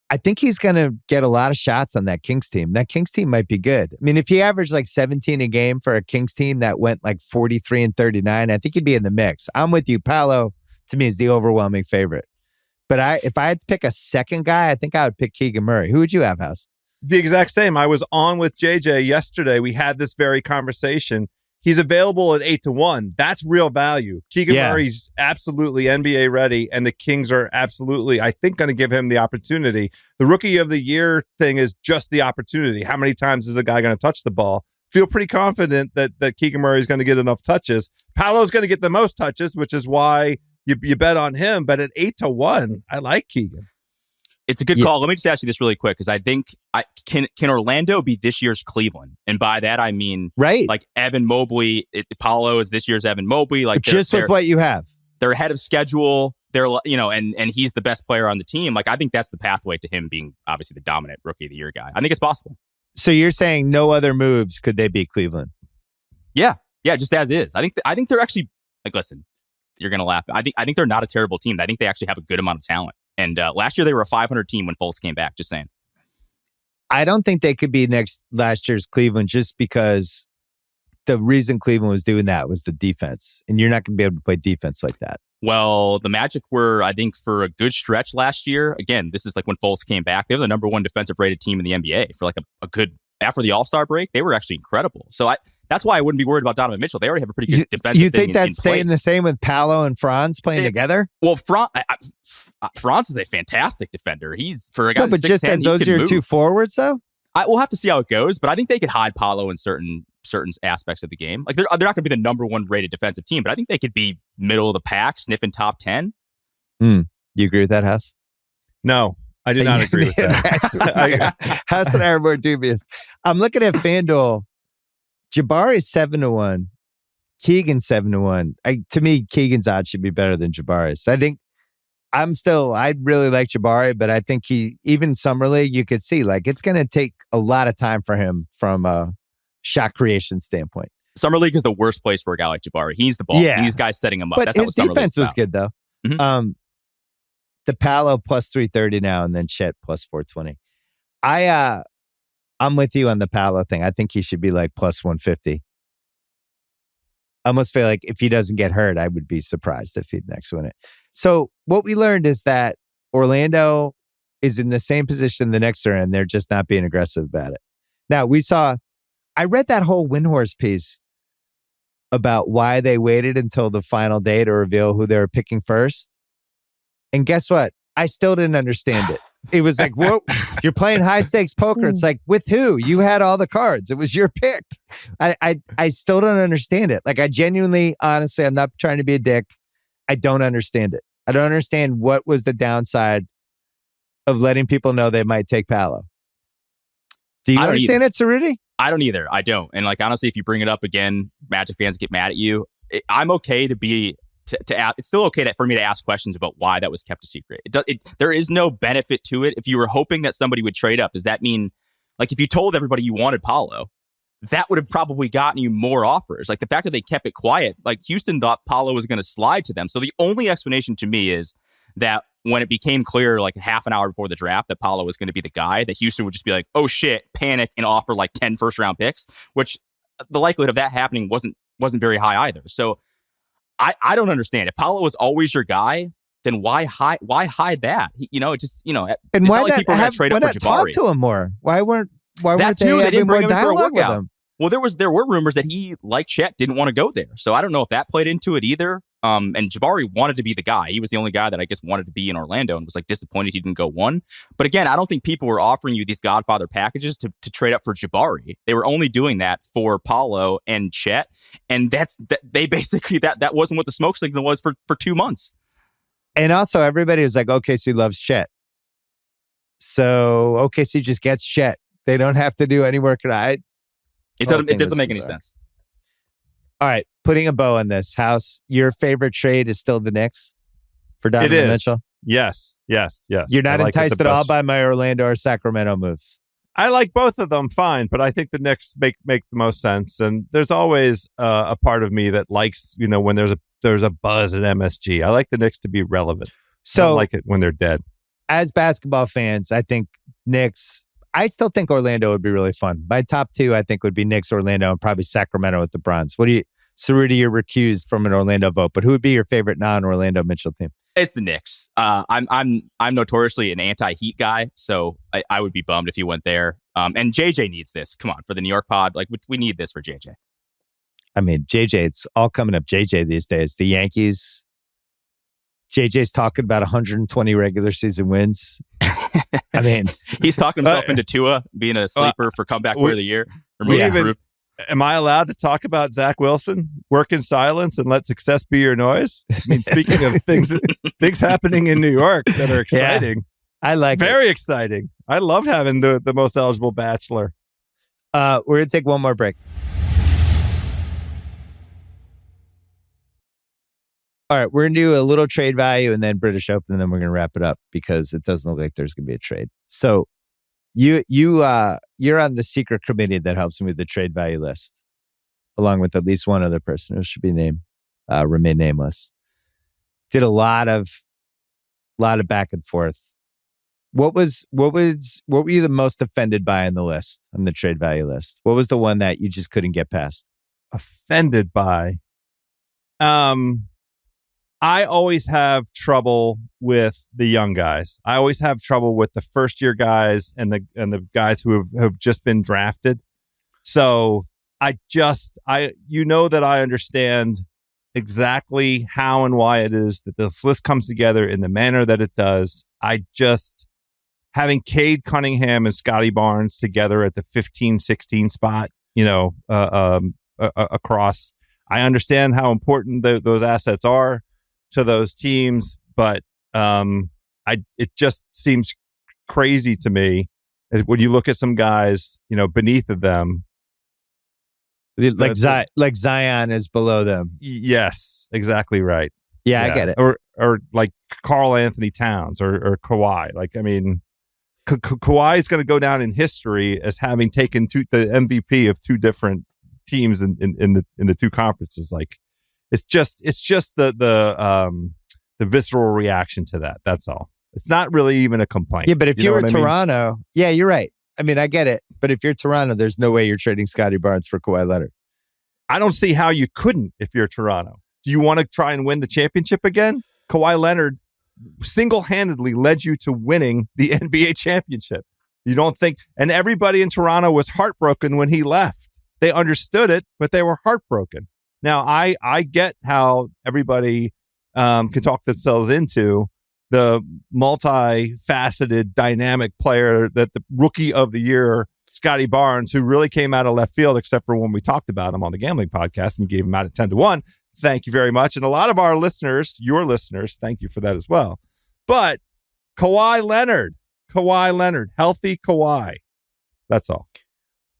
I think he's going to get a lot of shots on that Kings team. That Kings team might be good. I mean, if he averaged like 17 a game for a Kings team that went like 43 and 39, I think he'd be in the mix. I'm with you. Paolo, to me, is the overwhelming favorite. But if I had to pick a second guy, I think I would pick Keegan Murray. Who would you have, House? The exact same. I was on with JJ yesterday. We had this very conversation. He's available at 8-1. That's real value. Keegan Murray's absolutely NBA ready, and the Kings are absolutely, I think, going to give him the opportunity. The Rookie of the Year thing is just the opportunity. How many times is the guy going to touch the ball? Feel pretty confident that Keegan Murray is going to get enough touches. Paolo's going to get the most touches, which is why you bet on him. But at 8-1, I like Keegan. It's a good call. Let me just ask you this really quick because I think can Orlando be this year's Cleveland? And by that I mean like Evan Mobley. Paolo is this year's Evan Mobley. Like just with what you have, they're ahead of schedule. They're and he's the best player on the team. Like I think that's the pathway to him being obviously the dominant Rookie of the Year guy. I think it's possible. So you're saying no other moves could they beat Cleveland? Yeah, just as is. I think they're actually like listen. You're gonna laugh. I think they're not a terrible team. I think they actually have a good amount of talent. And last year they were a 500 team when Fultz came back. Just saying. I don't think they could be last year's Cleveland just because the reason Cleveland was doing that was the defense. And you're not going to be able to play defense like that. Well, the Magic were, I think, for a good stretch last year. Again, this is like when Fultz came back. They were the number one defensive rated team in the NBA for like a good... After the All-Star break, they were actually incredible. So that's why I wouldn't be worried about Donovan Mitchell. They already have a pretty good defensive You think that's staying place. The same with Paolo and Franz playing together? Well, Franz is a fantastic defender. He's for a guy. No, but just as those are your two forwards, though. We'll have to see how it goes. But I think they could hide Paolo in certain aspects of the game. Like they're not going to be the number one rated defensive team, but I think they could be middle of the pack, sniffing top 10. You agree with that, Huss? No. I do not agree with that. House and I are more dubious. I'm looking at FanDuel. Jabari's 7-1. Keegan 7-1. To me, Keegan's odds should be better than Jabari's. I think I'd really like Jabari, but I think even Summer League, you could see like it's going to take a lot of time for him from a shot creation standpoint. Summer League is the worst place for a guy like Jabari. He's the ball. Yeah. These guys setting him up. But that's his defense was good though. Mm-hmm. The Paolo plus 330 now, and then Chet plus 420. I'm with you on the Paolo thing. I think he should be like plus 150. I almost feel like if he doesn't get hurt, I would be surprised if he'd next win it. So what we learned is that Orlando is in the same position the Knicks are in. They're just not being aggressive about it. Now I read that whole Windhorse piece about why they waited until the final day to reveal who they were picking first. And guess what? I still didn't understand it. It was like, whoa, you're playing high stakes poker. It's like, with who? You had all the cards. It was your pick. I still don't understand it. Like I genuinely, honestly, I'm not trying to be a dick. I don't understand it. I don't understand what was the downside of letting people know they might take Paolo. Do you understand it, Cerruti? I don't either. I don't. And like, honestly, if you bring it up again, Magic fans get mad at you. I'm okay to be... To ask, it's still okay for me to ask questions about why that was kept a secret. There is no benefit to it. If you were hoping that somebody would trade up, does that mean, like, if you told everybody you wanted Paolo, that would have probably gotten you more offers. Like the fact that they kept it quiet, like Houston thought Paolo was going to slide to them. So the only explanation to me is that when it became clear, like half an hour before the draft, that Paolo was going to be the guy, that Houston would just be like, "Oh shit," panic and offer like 10 first-round picks, which the likelihood of that happening wasn't very high either. So. I don't understand. If Paolo was always your guy, then why hide that? And why not like people are going to trade up for Jabari. Talk to him more? Why weren't they they having didn't more bring him in for a dialogue with workout. him? Well, there were rumors that he, like Chet, didn't want to go there. So I don't know if that played into it either. And Jabari wanted to be the guy. He was the only guy that I guess wanted to be in Orlando and was like disappointed he didn't go one. But again, I don't think people were offering you these Godfather packages to trade up for Jabari. They were only doing that for Paolo and Chet. And they basically, that wasn't what the smoke signal was for 2 months. And also everybody was like, OKC loves Chet. So OKC just gets Chet. They don't have to do any work. It doesn't make any sense. All right, putting a bow on this, House, your favorite trade is still the Knicks for Donovan Mitchell? Yes. You're not enticed at all by my Orlando or Sacramento moves? I like both of them fine, but I think the Knicks make the most sense. And there's always a part of me that likes, when there's a buzz at MSG. I like the Knicks to be relevant. So I don't like it when they're dead. As basketball fans, I think Knicks... I still think Orlando would be really fun. My top two, I think, would be Knicks, Orlando, and probably Sacramento with the Bronze. Cerruti, you're recused from an Orlando vote, but who would be your favorite non-Orlando Mitchell team? It's the Knicks. I'm notoriously an anti-Heat guy, so I would be bummed if he went there. And JJ needs this. Come on, for the New York pod, like we need this for JJ. I mean, JJ, it's all coming up JJ these days. The Yankees. JJ's talking about 120 regular season wins. I mean, he's talking himself into Tua being a sleeper for comeback player of the year. Am I allowed to talk about Zach Wilson? Work in silence and let success be your noise. I mean, speaking of things happening in New York that are exciting. Yeah, I like very exciting. I love having the most eligible bachelor. We're gonna take one more break. All right, we're going to do a little trade value and then British Open, and then we're going to wrap it up because it doesn't look like there's going to be a trade. So you're on the secret committee that helps me with the trade value list, along with at least one other person who should be named, remain nameless. Did a lot of back and forth. What were you the most offended by on the trade value list? What was the one that you just couldn't get past? Offended by? I always have trouble with the young guys. I always have trouble with the first year guys and the guys who have just been drafted. So that I understand exactly how and why it is that this list comes together in the manner that it does. Having Cade Cunningham and Scotty Barnes together at the 15-16 spot, across. I understand how important those assets are to those teams, but it just seems crazy to me when you look at some guys, beneath of them. Like Zion is below them. Yes, exactly right. Yeah, I get it. Or like Karl Anthony Towns or Kawhi. Like, I mean, Kawhi is going to go down in history as having taken the MVP of two different teams in the two conferences. Like, it's just the visceral reaction to that. That's all. It's not really even a complaint. Yeah, but if you were Toronto, yeah, you're right. I mean, I get it. But if you're Toronto, there's no way you're trading Scotty Barnes for Kawhi Leonard. I don't see how you couldn't if you're Toronto. Do you want to try and win the championship again? Kawhi Leonard single-handedly led you to winning the NBA championship. You don't think? And everybody in Toronto was heartbroken when he left. They understood it, but they were heartbroken. Now, I get how everybody can talk themselves into the multifaceted, dynamic player that the rookie of the year, Scotty Barnes, who really came out of left field, except for when we talked about him on the gambling podcast and you gave him out at 10-1. Thank you very much. And a lot of our listeners, your listeners, thank you for that as well. But Kawhi Leonard, healthy Kawhi. That's all.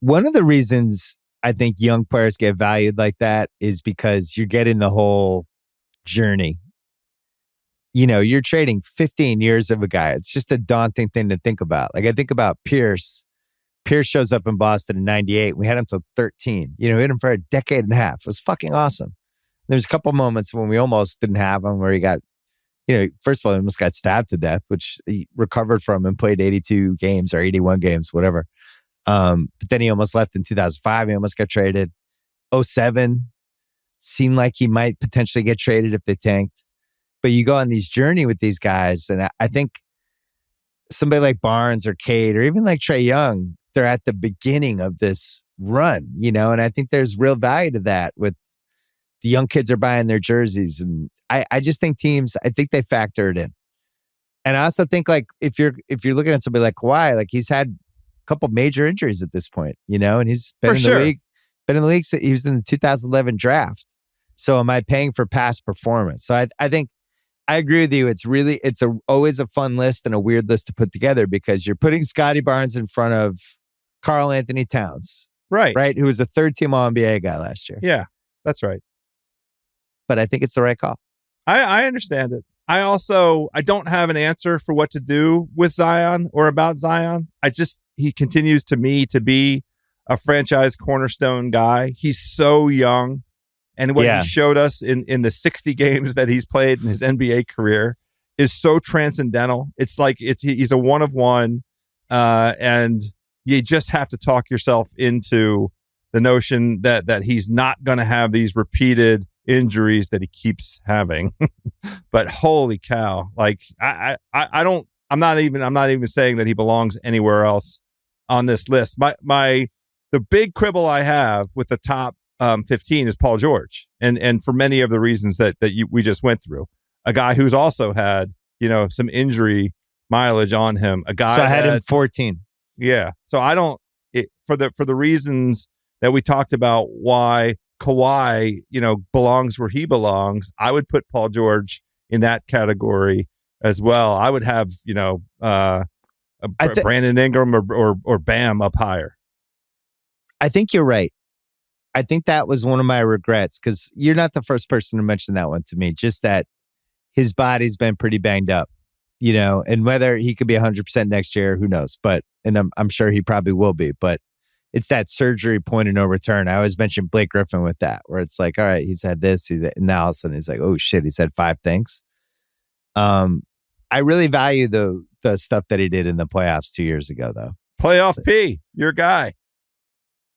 One of the reasons I think young players get valued like that is because you're getting the whole journey. You're trading 15 years of a guy. It's just a daunting thing to think about. Like, I think about Pierce. Pierce shows up in Boston in 98. We had him till 13. We had him for a decade and a half. It was fucking awesome. There's a couple moments when we almost didn't have him where he got, first of all, he almost got stabbed to death, which he recovered from and played 82 games or 81 games, whatever. But then he almost left in 2005. He almost got traded. 2007 seemed like he might potentially get traded if they tanked. But you go on these journey with these guys, and I think somebody like Barnes or Cade or even like Trae Young, they're at the beginning of this run, and I think there's real value to that with the young kids are buying their jerseys. And I just think teams, I think they factor it in. And I also think like if you're looking at somebody like Kawhi, like he's had a couple major injuries at this point, and he's been in the league. Been in the league. He was in the 2011 draft. So am I paying for past performance? So I think I agree with you. It's always a fun list and a weird list to put together because you're putting Scotty Barnes in front of Karl Anthony Towns. Right. Who was a third-team All-NBA guy last year. Yeah, that's right. But I think it's the right call. I understand it. I don't have an answer for what to do with Zion or about Zion. He continues to me to be a franchise cornerstone guy. He's so young. And what he showed us in the 60 games that he's played in his NBA career is so transcendental. It's like he's a one of one. And you just have to talk yourself into the notion that he's not going to have these repeated injuries that he keeps having. But holy cow, like I'm not even saying that he belongs anywhere else on this list. The big quibble I have with the top 15 is Paul George, and for many of the reasons that we just went through. A guy who's also had some injury mileage on him. A guy. So I had him 14. Yeah. So I don't for the reasons that we talked about why Kawhi belongs where he belongs. I would put Paul George in that category as well. I would have Brandon Ingram or Bam up higher. I think you're right. I think that was one of my regrets because you're not the first person to mention that one to me. Just that his body's been pretty banged up, and whether he could be 100% next year, who knows? And I'm sure he probably will be. But it's that surgery point of no return. I always mention Blake Griffin with that, where it's like, all right, he's had this, and now all of a sudden he's like, oh shit, he's had 5 things. I really value the stuff that he did in the playoffs 2 years ago, though. Playoff P, your guy.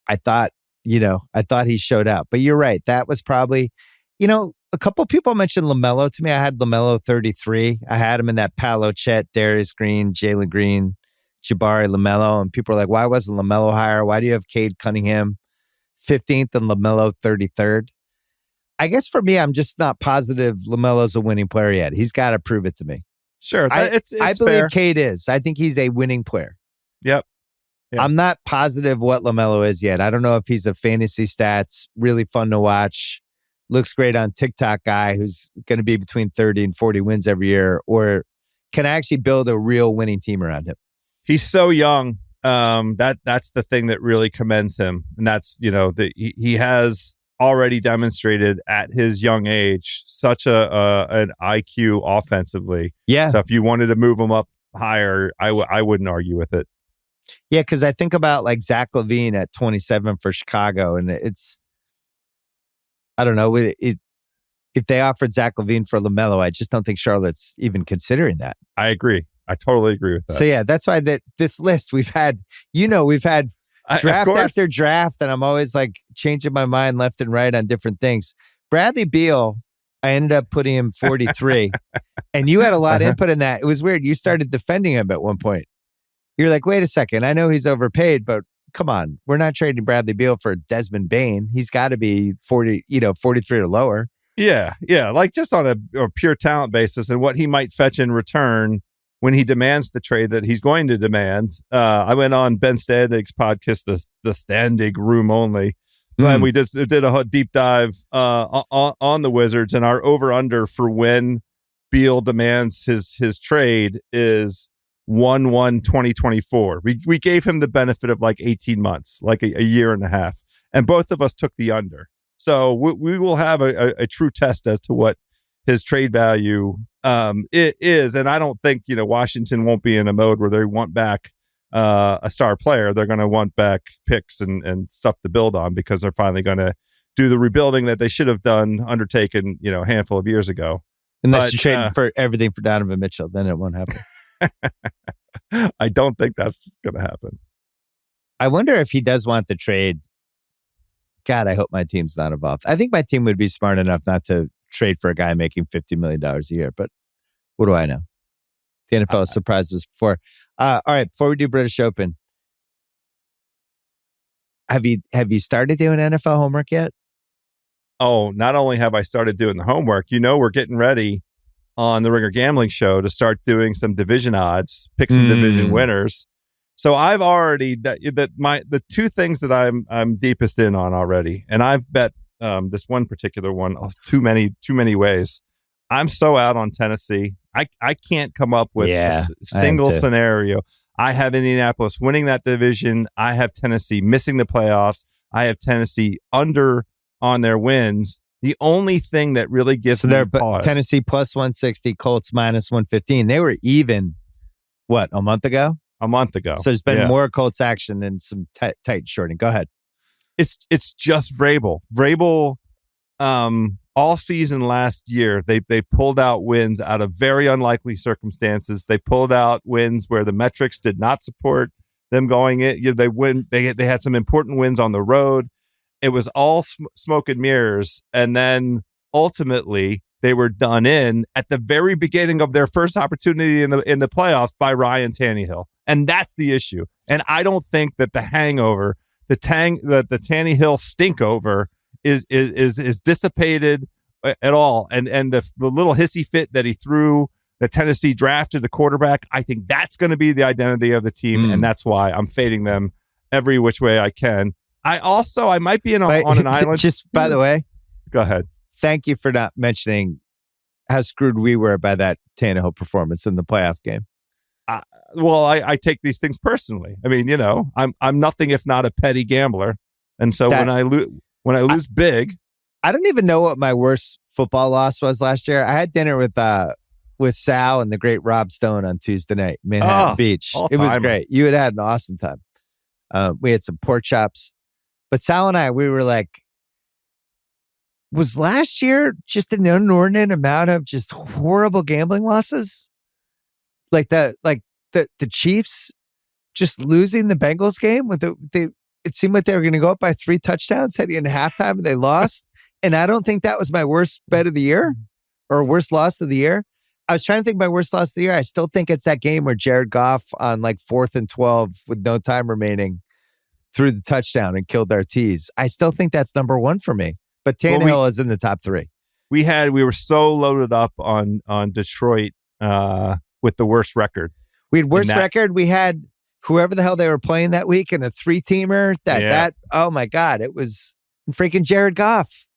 I thought he showed out. But you're right. That was probably, a couple of people mentioned LaMelo to me. I had LaMelo 33. I had him in that Paolo, Chet, Darius Green, Jalen Green, Jabari, LaMelo. And people are like, why wasn't LaMelo higher? Why do you have Cade Cunningham 15th and LaMelo 33rd? I guess for me, I'm just not positive LaMelo's a winning player yet. He's got to prove it to me. Sure. I believe fair. Cade is. I think he's a winning player. Yep. Yeah. I'm not positive what LaMelo is yet. I don't know if he's a fantasy stats, really fun to watch, looks great on TikTok guy who's going to be between 30 and 40 wins every year, or can I actually build a real winning team around him? He's so young. That's the thing that really commends him. And that's, he has already demonstrated at his young age such an IQ offensively. Yeah. So if you wanted to move him up higher, I wouldn't argue with it. Yeah, because I think about like Zach LaVine at 27 for Chicago, and I don't know, if they offered Zach LaVine for LaMelo, I just don't think Charlotte's even considering that. I agree. I totally agree with that. So yeah, that's why this list we've had draft after draft, and I'm always like changing my mind left and right on different things. Bradley Beal, I ended up putting him 43, and you had a lot of input in that. It was weird. You started defending him at one point. You're like, wait a second. I know he's overpaid, but come on. We're not trading Bradley Beal for Desmond Bane. He's got to be 43 or lower. Yeah. Yeah. Like just on a pure talent basis and what he might fetch in return when he demands the trade that he's going to demand. I went on Ben Standig's podcast, the Standig Room Only. And we did a deep dive on the Wizards, and our over-under for when Beal demands his trade is 1/1/2024. We gave him the benefit of like 18 months, like a year and a half, and both of us took the under. So we will have a true test as to what his trade value it is. And I don't think Washington won't be in a mode where they want back a star player. They're going to want back picks and stuff to build on because they're finally going to do the rebuilding that they should have undertaken a handful of years ago. Unless you trade for everything for Donovan Mitchell, then it won't happen. I don't think that's going to happen. I wonder if he does want the trade. God, I hope my team's not involved. I think my team would be smart enough not to trade for a guy making $50 million a year, but what do I know? The NFL has surprised us before. All right, before we do British Open, Have you started doing NFL homework yet? Oh, not only have I started doing the homework, we're getting ready on the Ringer Gambling Show to start doing some division odds, pick some division winners. So I've already the two things that I'm deepest in on already, and I've bet this one particular one too many ways. I'm so out on Tennessee. I can't come up with a single scenario. I have Indianapolis winning that division. I have Tennessee missing the playoffs. I have Tennessee under on their wins. The only thing that really gives me pause. Tennessee plus 160, Colts minus 115. They were even, a month ago? A month ago. So there's been more Colts action and some tight shorting. Go ahead. It's just Vrabel. Vrabel, all season last year, they pulled out wins out of very unlikely circumstances. They pulled out wins where the metrics did not support them going it. They had some important wins on the road. It was all smoke and mirrors, and then ultimately they were done in at the very beginning of their first opportunity in the playoffs by Ryan Tannehill, and that's the issue. And I don't think that the hangover, the Tannehill stinkover, is dissipated at all. And the little hissy fit that he threw, that Tennessee drafted the quarterback, I think that's going to be the identity of the team, and that's why I'm fading them every which way I can. I might be on an island. Just by the way, go ahead. Thank you for not mentioning how screwed we were by that Tannehill performance in the playoff game. I take these things personally. I mean, I'm nothing if not a petty gambler, and so when I lose big, I don't even know what my worst football loss was last year. I had dinner with Sal and the great Rob Stone on Tuesday night, Manhattan Beach. It was great. You had an awesome time. We had some pork chops. But Sal and I, we were like, was last year just an inordinate amount of just horrible gambling losses? Like the Chiefs just losing the Bengals game it seemed like they were going to go up by 3 touchdowns heading into halftime, and they lost. And I don't think that was my worst bet of the year or worst loss of the year. I was trying to think my worst loss of the year. I still think it's that game where Jared Goff on 4th and 12 with no time remaining threw the touchdown and killed our tees. I still think that's number one for me. But Tannehill is in the top 3. We were so loaded up on Detroit with the worst record. We had worst record. We had whoever the hell they were playing that week in a 3-teamer. That oh my God, it was freaking Jared Goff.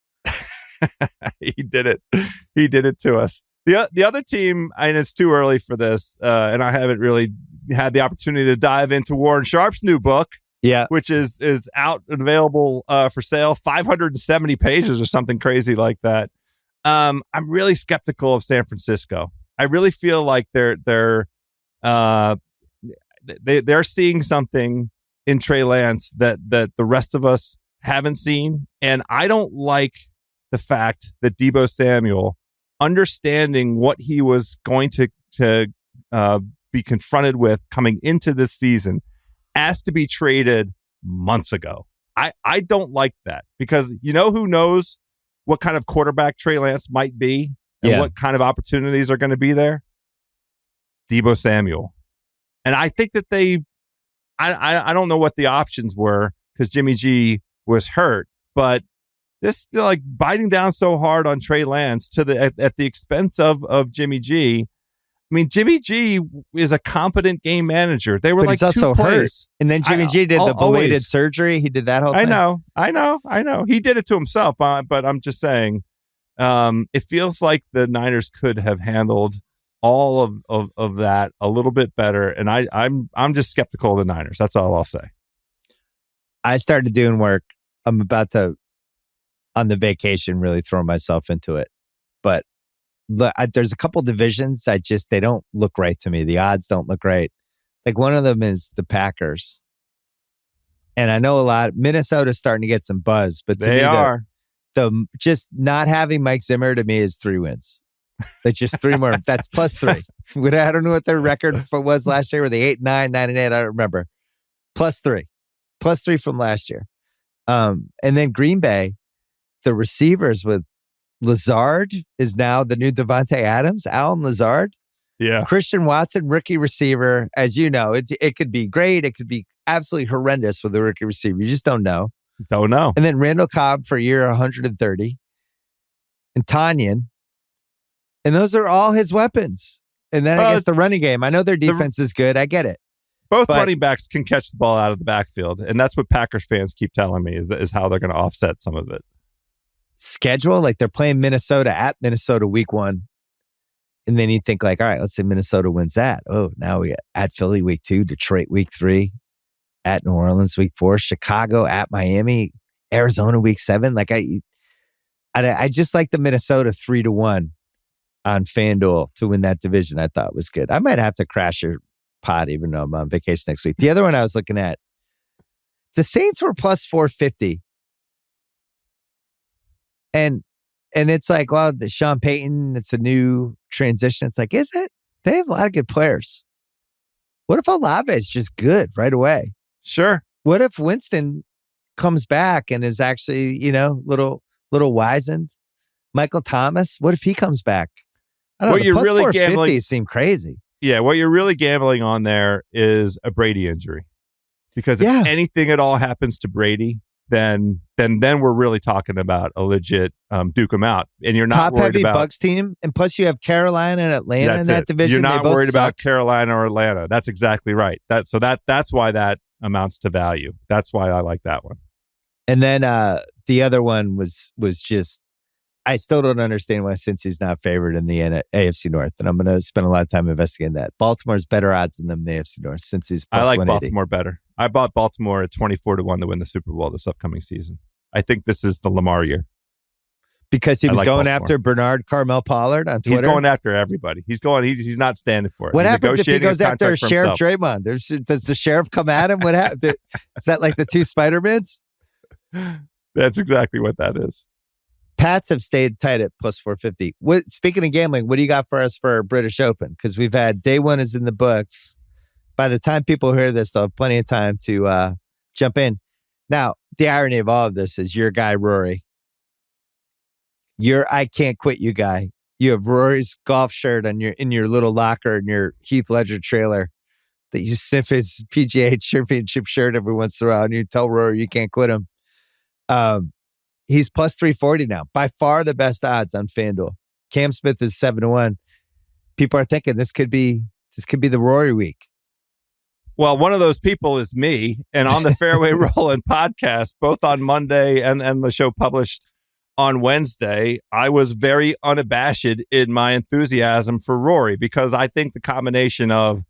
He did it. He did it to us. The other team, and it's too early for this, and I haven't really had the opportunity to dive into Warren Sharp's new book. Yeah, which is out and available for sale, 570 pages or something crazy like that. I'm really skeptical of San Francisco. I really feel like they're seeing something in Trey Lance that the rest of us haven't seen, and I don't like the fact that Deebo Samuel, understanding what he was going to be confronted with coming into this season, asked to be traded months ago. I don't like that, because who knows what kind of quarterback Trey Lance might be and what kind of opportunities are going to be there? Deebo Samuel. And I think that I don't know what the options were because Jimmy G was hurt, but this biting down so hard on Trey Lance at the expense of Jimmy G. I mean, Jimmy G is a competent game manager. They were but he's also hurt. And then Jimmy G did the belated surgery. He did that whole thing. I know. He did it to himself. But I'm just saying, it feels like the Niners could have handled all of that a little bit better. And I'm just skeptical of the Niners. That's all I'll say. I started doing work. I'm about to, on the vacation, really throw myself into it. But there's a couple divisions they don't look right to me. The odds don't look right. Like one of them is the Packers. And I know Minnesota's starting to get some buzz, but to they me, are. The just not having Mike Zimmer to me is 3 wins. That's just 3 more. That's plus 3. I don't know what their record was last year. Were they 8-9, 9-8? I don't remember. Plus 3 from last year. And then Green Bay, the receivers with Lazard is now the new Devontae Adams, Allen Lazard. Yeah. Christian Watson, rookie receiver, as you know, it could be great. It could be absolutely horrendous with a rookie receiver. You just don't know. Don't know. And then Randall Cobb for year 130. And Tanyan. And those are all his weapons. And then I guess the running game. I know their defense is good. I get it. Both running backs can catch the ball out of the backfield. And that's what Packers fans keep telling me is how they're going to offset some of it. Schedule, like they're playing Minnesota at Minnesota week 1. And then you think like, all right, let's say Minnesota wins that. Oh, now we got at Philly week 2, Detroit week 3, at New Orleans week 4, Chicago at Miami, Arizona week 7. Like I just like the Minnesota 3-1 on FanDuel to win that division. I thought was good. I might have to crash your pod even though I'm on vacation next week. The other one I was looking at, the Saints were plus 450. And it's like, well, the Sean Payton, it's a new transition. It's like, is it? They have a lot of good players. What if Olave is just good right away? Sure. What if Winston comes back and is actually, little wizened? Michael Thomas, what if he comes back? I don't know. You're plus really 450 gambling seem crazy. Yeah, what you're really gambling on there is a Brady injury. Because if anything at all happens to Brady, then we're really talking about a legit duke him out. And you're not worried top-heavy about Bucks team. And plus you have Carolina and Atlanta in that division. You're not worried about Carolina or Atlanta. That's exactly right. That's why that amounts to value. That's why I like that one. And then the other one was just, I still don't understand why Cincy's not favored in the AFC North. And I'm going to spend a lot of time investigating that. Baltimore's better odds than them in the AFC North. Cincy's plus I like 180. Baltimore better. I bought Baltimore at 24-1 to win the Super Bowl this upcoming season. I think this is the Lamar year. Because he was going Baltimore. after Bernard Carmel Pollard on Twitter? He's going after everybody. He's not standing for it. What He's happens if he goes after Sheriff himself. Draymond? Does the sheriff come at him? What happens? Is that like the two Spider-Mans? That's exactly what that is. Pats have stayed tight at plus 450. Speaking of gambling, what do you got for us for British Open? Because we've had day 1 is in the books. By the time people hear this, they'll have plenty of time to jump in. Now, the irony of all of this is your guy, Rory. I can't quit you guy. You have Rory's golf shirt in your little locker in your Heath Ledger trailer that you sniff his PGA Championship shirt every once in a while, and you tell Rory you can't quit him. He's plus 340 now. By far the best odds on FanDuel. Cam Smith is 7-1. People are thinking this could be the Rory week. Well, one of those people is me. And on the Fairway Rollin' podcast, both on Monday and the show published on Wednesday, I was very unabashed in my enthusiasm for Rory because I think the combination of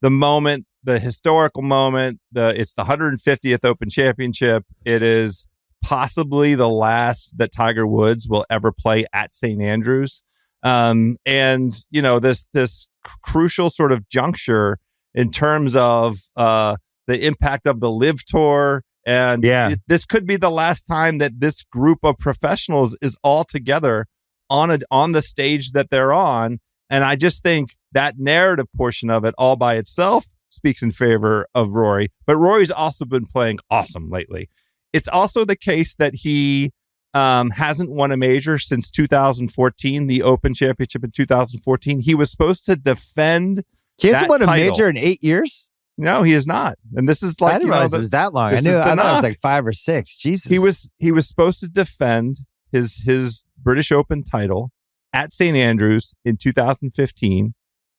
the moment, the historical moment, it's the 150th Open Championship. It is possibly the last that Tiger Woods will ever play at St. Andrews. And, this crucial sort of juncture in terms of the impact of the Live Tour. And this could be the last time that this group of professionals is all together on the stage that they're on. And I just think that narrative portion of it all by itself speaks in favor of Rory. But Rory's also been playing awesome lately. It's also the case that he hasn't won a major since 2014, the Open Championship in 2014. He was supposed to defend. He hasn't won a title. Major in 8 years? No, he is not. And this is like, I didn't realize it was that long. I thought it was like 5 or 6. Jesus. He was supposed to defend his British Open title at St. Andrews in 2015.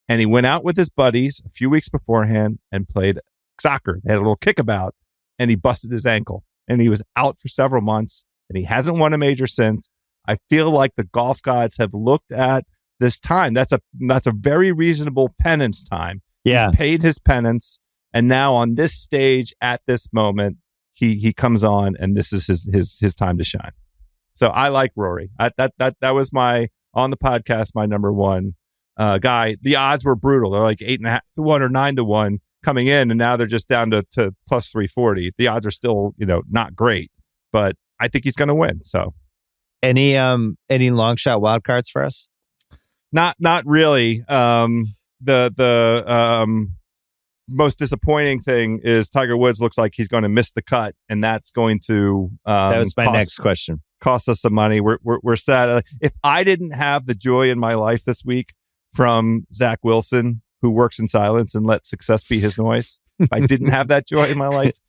And he went out with his buddies a few weeks beforehand and played soccer. They had a little kickabout and he busted his ankle. And he was out for several months, and he hasn't won a major since. I feel like the golf gods have looked at this time. That's a very reasonable penance time. Yeah. He's paid his penance, and now on this stage at this moment, he comes on, and this is his time to shine. So I like Rory. That was my on the podcast my number one guy. The odds were brutal. They're like 8.5 to 1 or 9 to 1. Coming in, and now they're just down to plus 340. The odds are still, not great, but I think he's going to win. So, any long shot wild cards for us? Not really. The most disappointing thing is Tiger Woods looks like he's going to miss the cut, and that's going to that was my next question. Cost us some money. We're sad. If I didn't have the joy in my life this week from Zach Wilson, who works in silence and lets success be his noise. If I didn't have that joy in my life,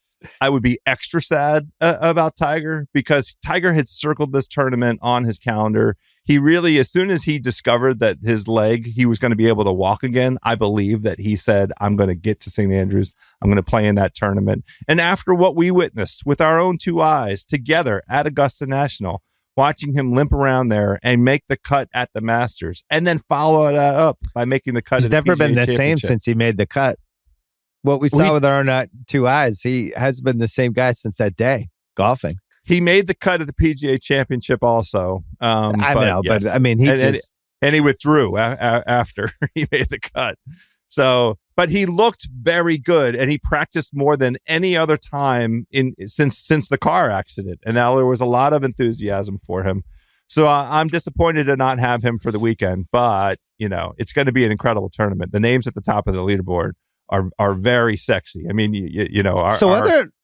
I would be extra sad about Tiger, because Tiger had circled this tournament on his calendar. He really, as soon as he discovered that his leg, he was going to be able to walk again, I believe that he said, I'm going to get to St. Andrews. I'm going to play in that tournament. And after what we witnessed with our own two eyes together at Augusta National, watching him limp around there and make the cut at the Masters, and then follow it up by making the cut. He's never been the same since he made the cut. What we saw with our own two eyes, he has been the same guy since that day, golfing. He made the cut at the PGA Championship also. But I mean, he withdrew after he made the cut. So, but he looked very good, and he practiced more than any other time since the car accident. And now there was a lot of enthusiasm for him. So I'm disappointed to not have him for the weekend, but it's going to be an incredible tournament. The names at the top of the leaderboard are very sexy. I mean,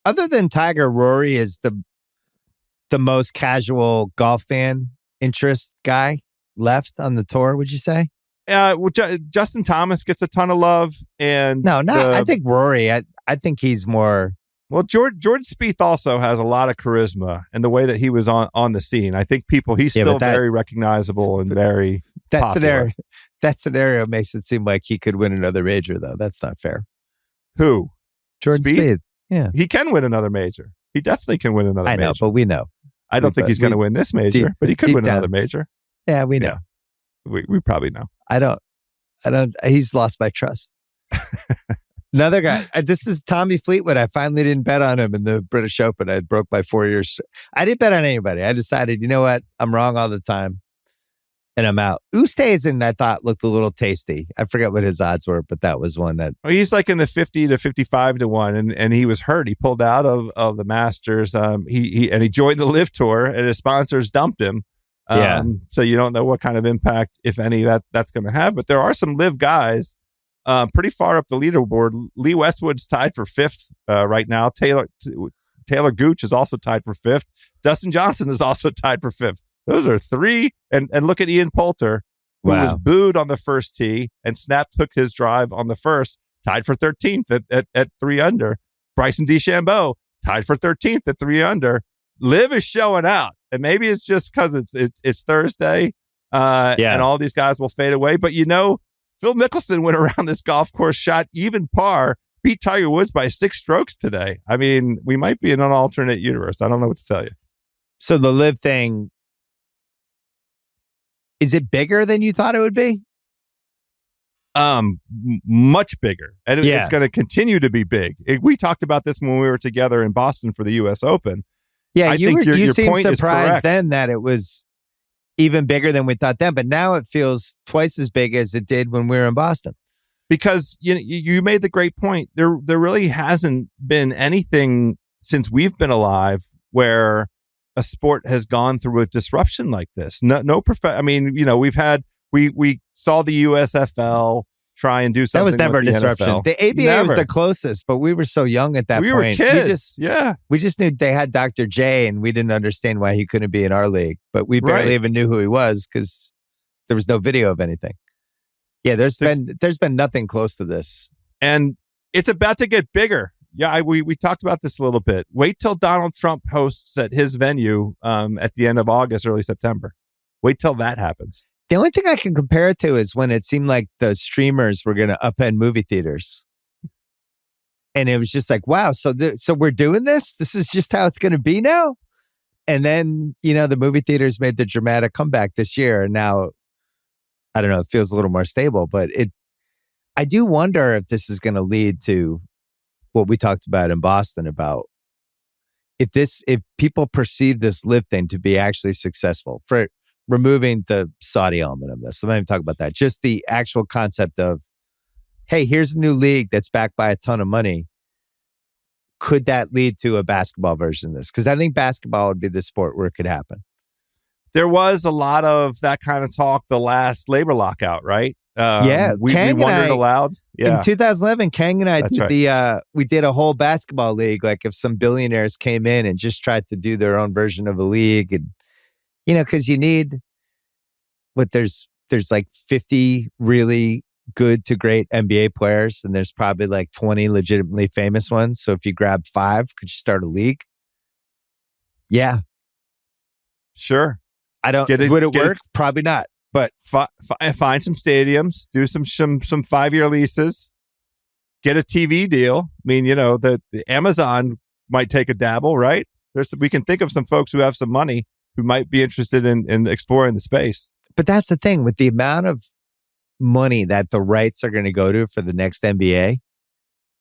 other than Tiger, Rory is the most casual golf fan interest guy left on the tour, would you say? Justin Thomas gets a ton of love, and I think Rory. I think he's more. Well, Jordan Spieth also has a lot of charisma, and the way that he was on the scene, I think he's still very recognizable and very popular. That scenario makes it seem like he could win another major, though. That's not fair. Who? Jordan Spieth. Yeah, he can win another major. He definitely can win another major. I know, but we know. I don't think he's going to win this major, but he could win another major. Yeah, we know. Yeah. We probably know. I don't. He's lost my trust. Another guy. This is Tommy Fleetwood. I finally didn't bet on him in the British Open. I broke my 4 years. I didn't bet on anybody. I decided, you know what? I'm wrong all the time, and I'm out. Oosthuizen, I thought, looked a little tasty. I forget what his odds were, but that was one that. He's like in the 50 to 55 to 1, and he was hurt. He pulled out of the Masters. He joined the Live Tour, and his sponsors dumped him. So you don't know what kind of impact, if any, that's going to have. But there are some Live guys pretty far up the leaderboard. Lee Westwood's tied for 5th right now. Taylor Gooch is also tied for 5th. Dustin Johnson is also tied for 5th. Those are 3. And look at Ian Poulter, who was booed on the first tee, and Snap took his drive on the first, tied for 13th at 3 under. Bryson DeChambeau tied for 13th at 3 under. Liv is showing out, and maybe it's just because it's Thursday, and all these guys will fade away. But Phil Mickelson went around this golf course, shot even par, beat Tiger Woods by 6 strokes today. I mean, we might be in an alternate universe. I don't know what to tell you. So the Liv thing, is it bigger than you thought it would be? Much bigger, and it's going to continue to be big. We talked about this when we were together in Boston for the U.S. Open. Yeah, you seemed surprised then that it was even bigger than we thought then, but now it feels twice as big as it did when we were in Boston. Because you made the great point. There really hasn't been anything since we've been alive where a sport has gone through a disruption like this. I mean, we saw the USFL try and do something. That was never a disruption. NFL. The ABA was the closest, but we were so young at that point. We were kids. We just knew they had Dr. J, and we didn't understand why he couldn't be in our league. But we barely even knew who he was because there was no video of anything. Yeah, there's been nothing close to this, and it's about to get bigger. Yeah, we talked about this a little bit. Wait till Donald Trump hosts at his venue at the end of August, early September. Wait till that happens. The only thing I can compare it to is when it seemed like the streamers were going to upend movie theaters. And it was just like, wow, so we're doing this? This is just how it's going to be now? And then, the movie theaters made the dramatic comeback this year. And now, I don't know, it feels a little more stable. But I do wonder if this is going to lead to what we talked about in Boston about if people perceive this Live thing to be actually successful, for removing the Saudi element of this. I'm not even talking about that. Just the actual concept of, hey, here's a new league that's backed by a ton of money. Could that lead to a basketball version of this? Because I think basketball would be the sport where it could happen. There was a lot of that kind of talk the last labor lockout, right? We wondered aloud. Yeah. In 2011, Kang and I did we did a whole basketball league. Like if some billionaires came in and just tried to do their own version of a league, and because you need there's there's like 50 really good to great NBA players, and there's probably like 20 legitimately famous ones. So if you grab 5, could you start a league? Yeah. Sure. Would it work? Probably not. But find some stadiums, do some 5-year leases, get a TV deal. I mean, the Amazon might take a dabble, right? We can think of some folks who have some money who might be interested in exploring the space. But that's the thing with the amount of money that the rights are going to go to for the next NBA.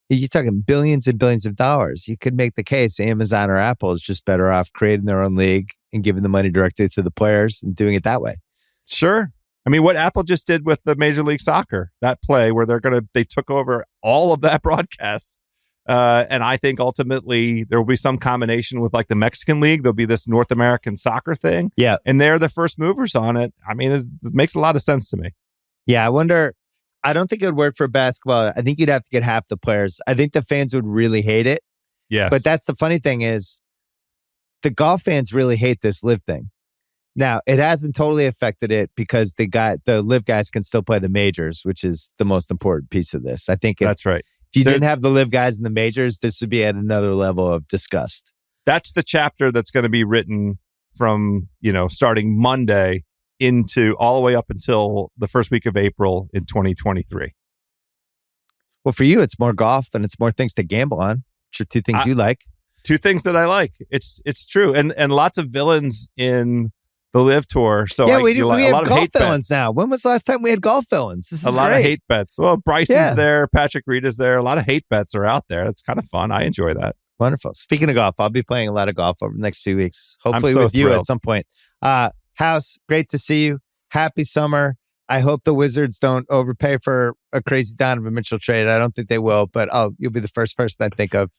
You're talking billions and billions of dollars. You could make the case Amazon or Apple is just better off creating their own league and giving the money directly to the players and doing it that way. Sure. I mean, what Apple just did with the Major League Soccer, that play where they took over all of that broadcast. And I think ultimately there will be some combination with like the Mexican League. There'll be this North American soccer thing. Yeah. And they're the first movers on it. I mean, it makes a lot of sense to me. Yeah. I don't think it would work for basketball. I think you'd have to get half the players. I think the fans would really hate it. Yes. But that's the funny thing is the golf fans really hate this live thing. Now, it hasn't totally affected it because the live guys can still play the majors, which is the most important piece of this. I think that's right. If you didn't have the live guys in the majors, this would be at another level of disgust. That's the chapter that's going to be written from, starting Monday into all the way up until the first week of April in 2023. Well, for you, it's more golf and it's more things to gamble on, which are two things you like. Two things that I like. It's true. And lots of villains in the live tour. So yeah, we have a lot of golf hate villains bets. Now. When was the last time we had golf villains? This is a lot great. of hate bets. Well, Bryson's there. Patrick Reed is there. A lot of hate bets are out there. It's kind of fun. I enjoy that. Wonderful. Speaking of golf, I'll be playing a lot of golf over the next few weeks. Hopefully I'm so with you thrilled. at some point. House, great to see you. Happy summer. I hope the Wizards don't overpay for a crazy Donovan Mitchell trade. I don't think they will, but you'll be the first person I think of.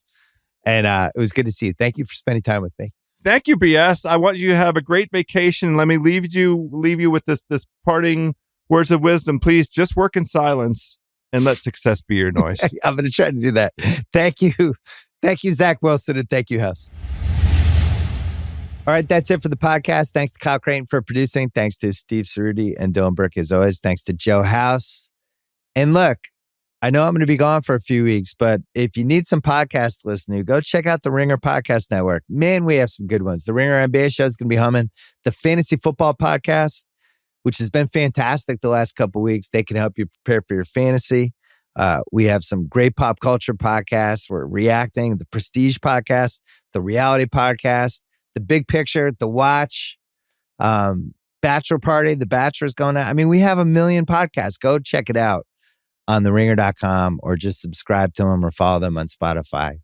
And it was good to see you. Thank you for spending time with me. Thank you, BS. I want you to have a great vacation. Let me leave you with this parting words of wisdom. Please just work in silence and let success be your noise. I'm going to try to do that. Thank you. Thank you, Zach Wilson, and thank you, House. All right, that's it for the podcast. Thanks to Kyle Creighton for producing. Thanks to Steve Cerruti and Dylan Burke, as always. Thanks to Joe House. And look, I know I'm going to be gone for a few weeks, but if you need some podcasts to listen to, go check out the Ringer Podcast Network. Man, we have some good ones. The Ringer NBA show is going to be humming. The Fantasy Football Podcast, which has been fantastic the last couple of weeks. They can help you prepare for your fantasy. We have some great pop culture podcasts. We're reacting. The Prestige Podcast, the Reality Podcast, The Big Picture, The Watch, Bachelor Party, The Bachelor's going out. I mean, we have a million podcasts. Go check it out on theringer.com or just subscribe to them or follow them on Spotify.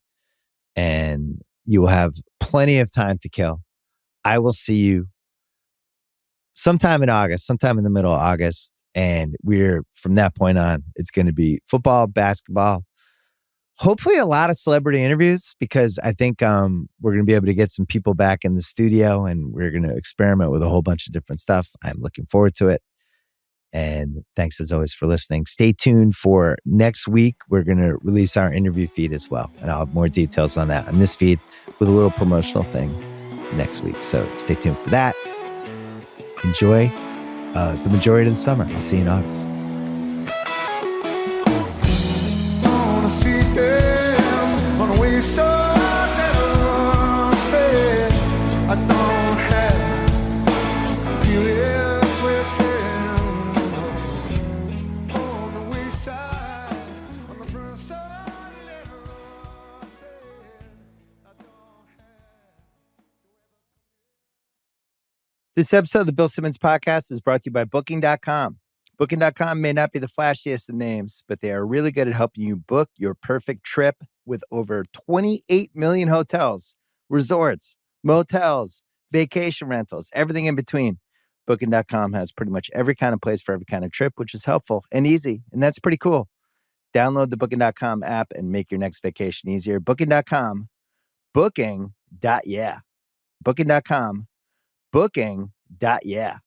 And you will have plenty of time to kill. I will see you sometime in August, sometime in the middle of August. And from that point on, it's going to be football, basketball, hopefully a lot of celebrity interviews, because I think we're going to be able to get some people back in the studio and we're going to experiment with a whole bunch of different stuff. I'm looking forward to it. And thanks as always for listening. Stay tuned for next week. We're going to release our interview feed as well. And I'll have more details on that on this feed with a little promotional thing next week. So stay tuned for that. Enjoy the majority of the summer. I'll see you in August. This episode of the Bill Simmons Podcast is brought to you by Booking.com. Booking.com may not be the flashiest of names, but they are really good at helping you book your perfect trip with over 28 million hotels, resorts, motels, vacation rentals, everything in between. Booking.com has pretty much every kind of place for every kind of trip, which is helpful and easy, and that's pretty cool. Download the Booking.com app and make your next vacation easier. Booking.com, booking.yeah. Booking.com, booking.yeah.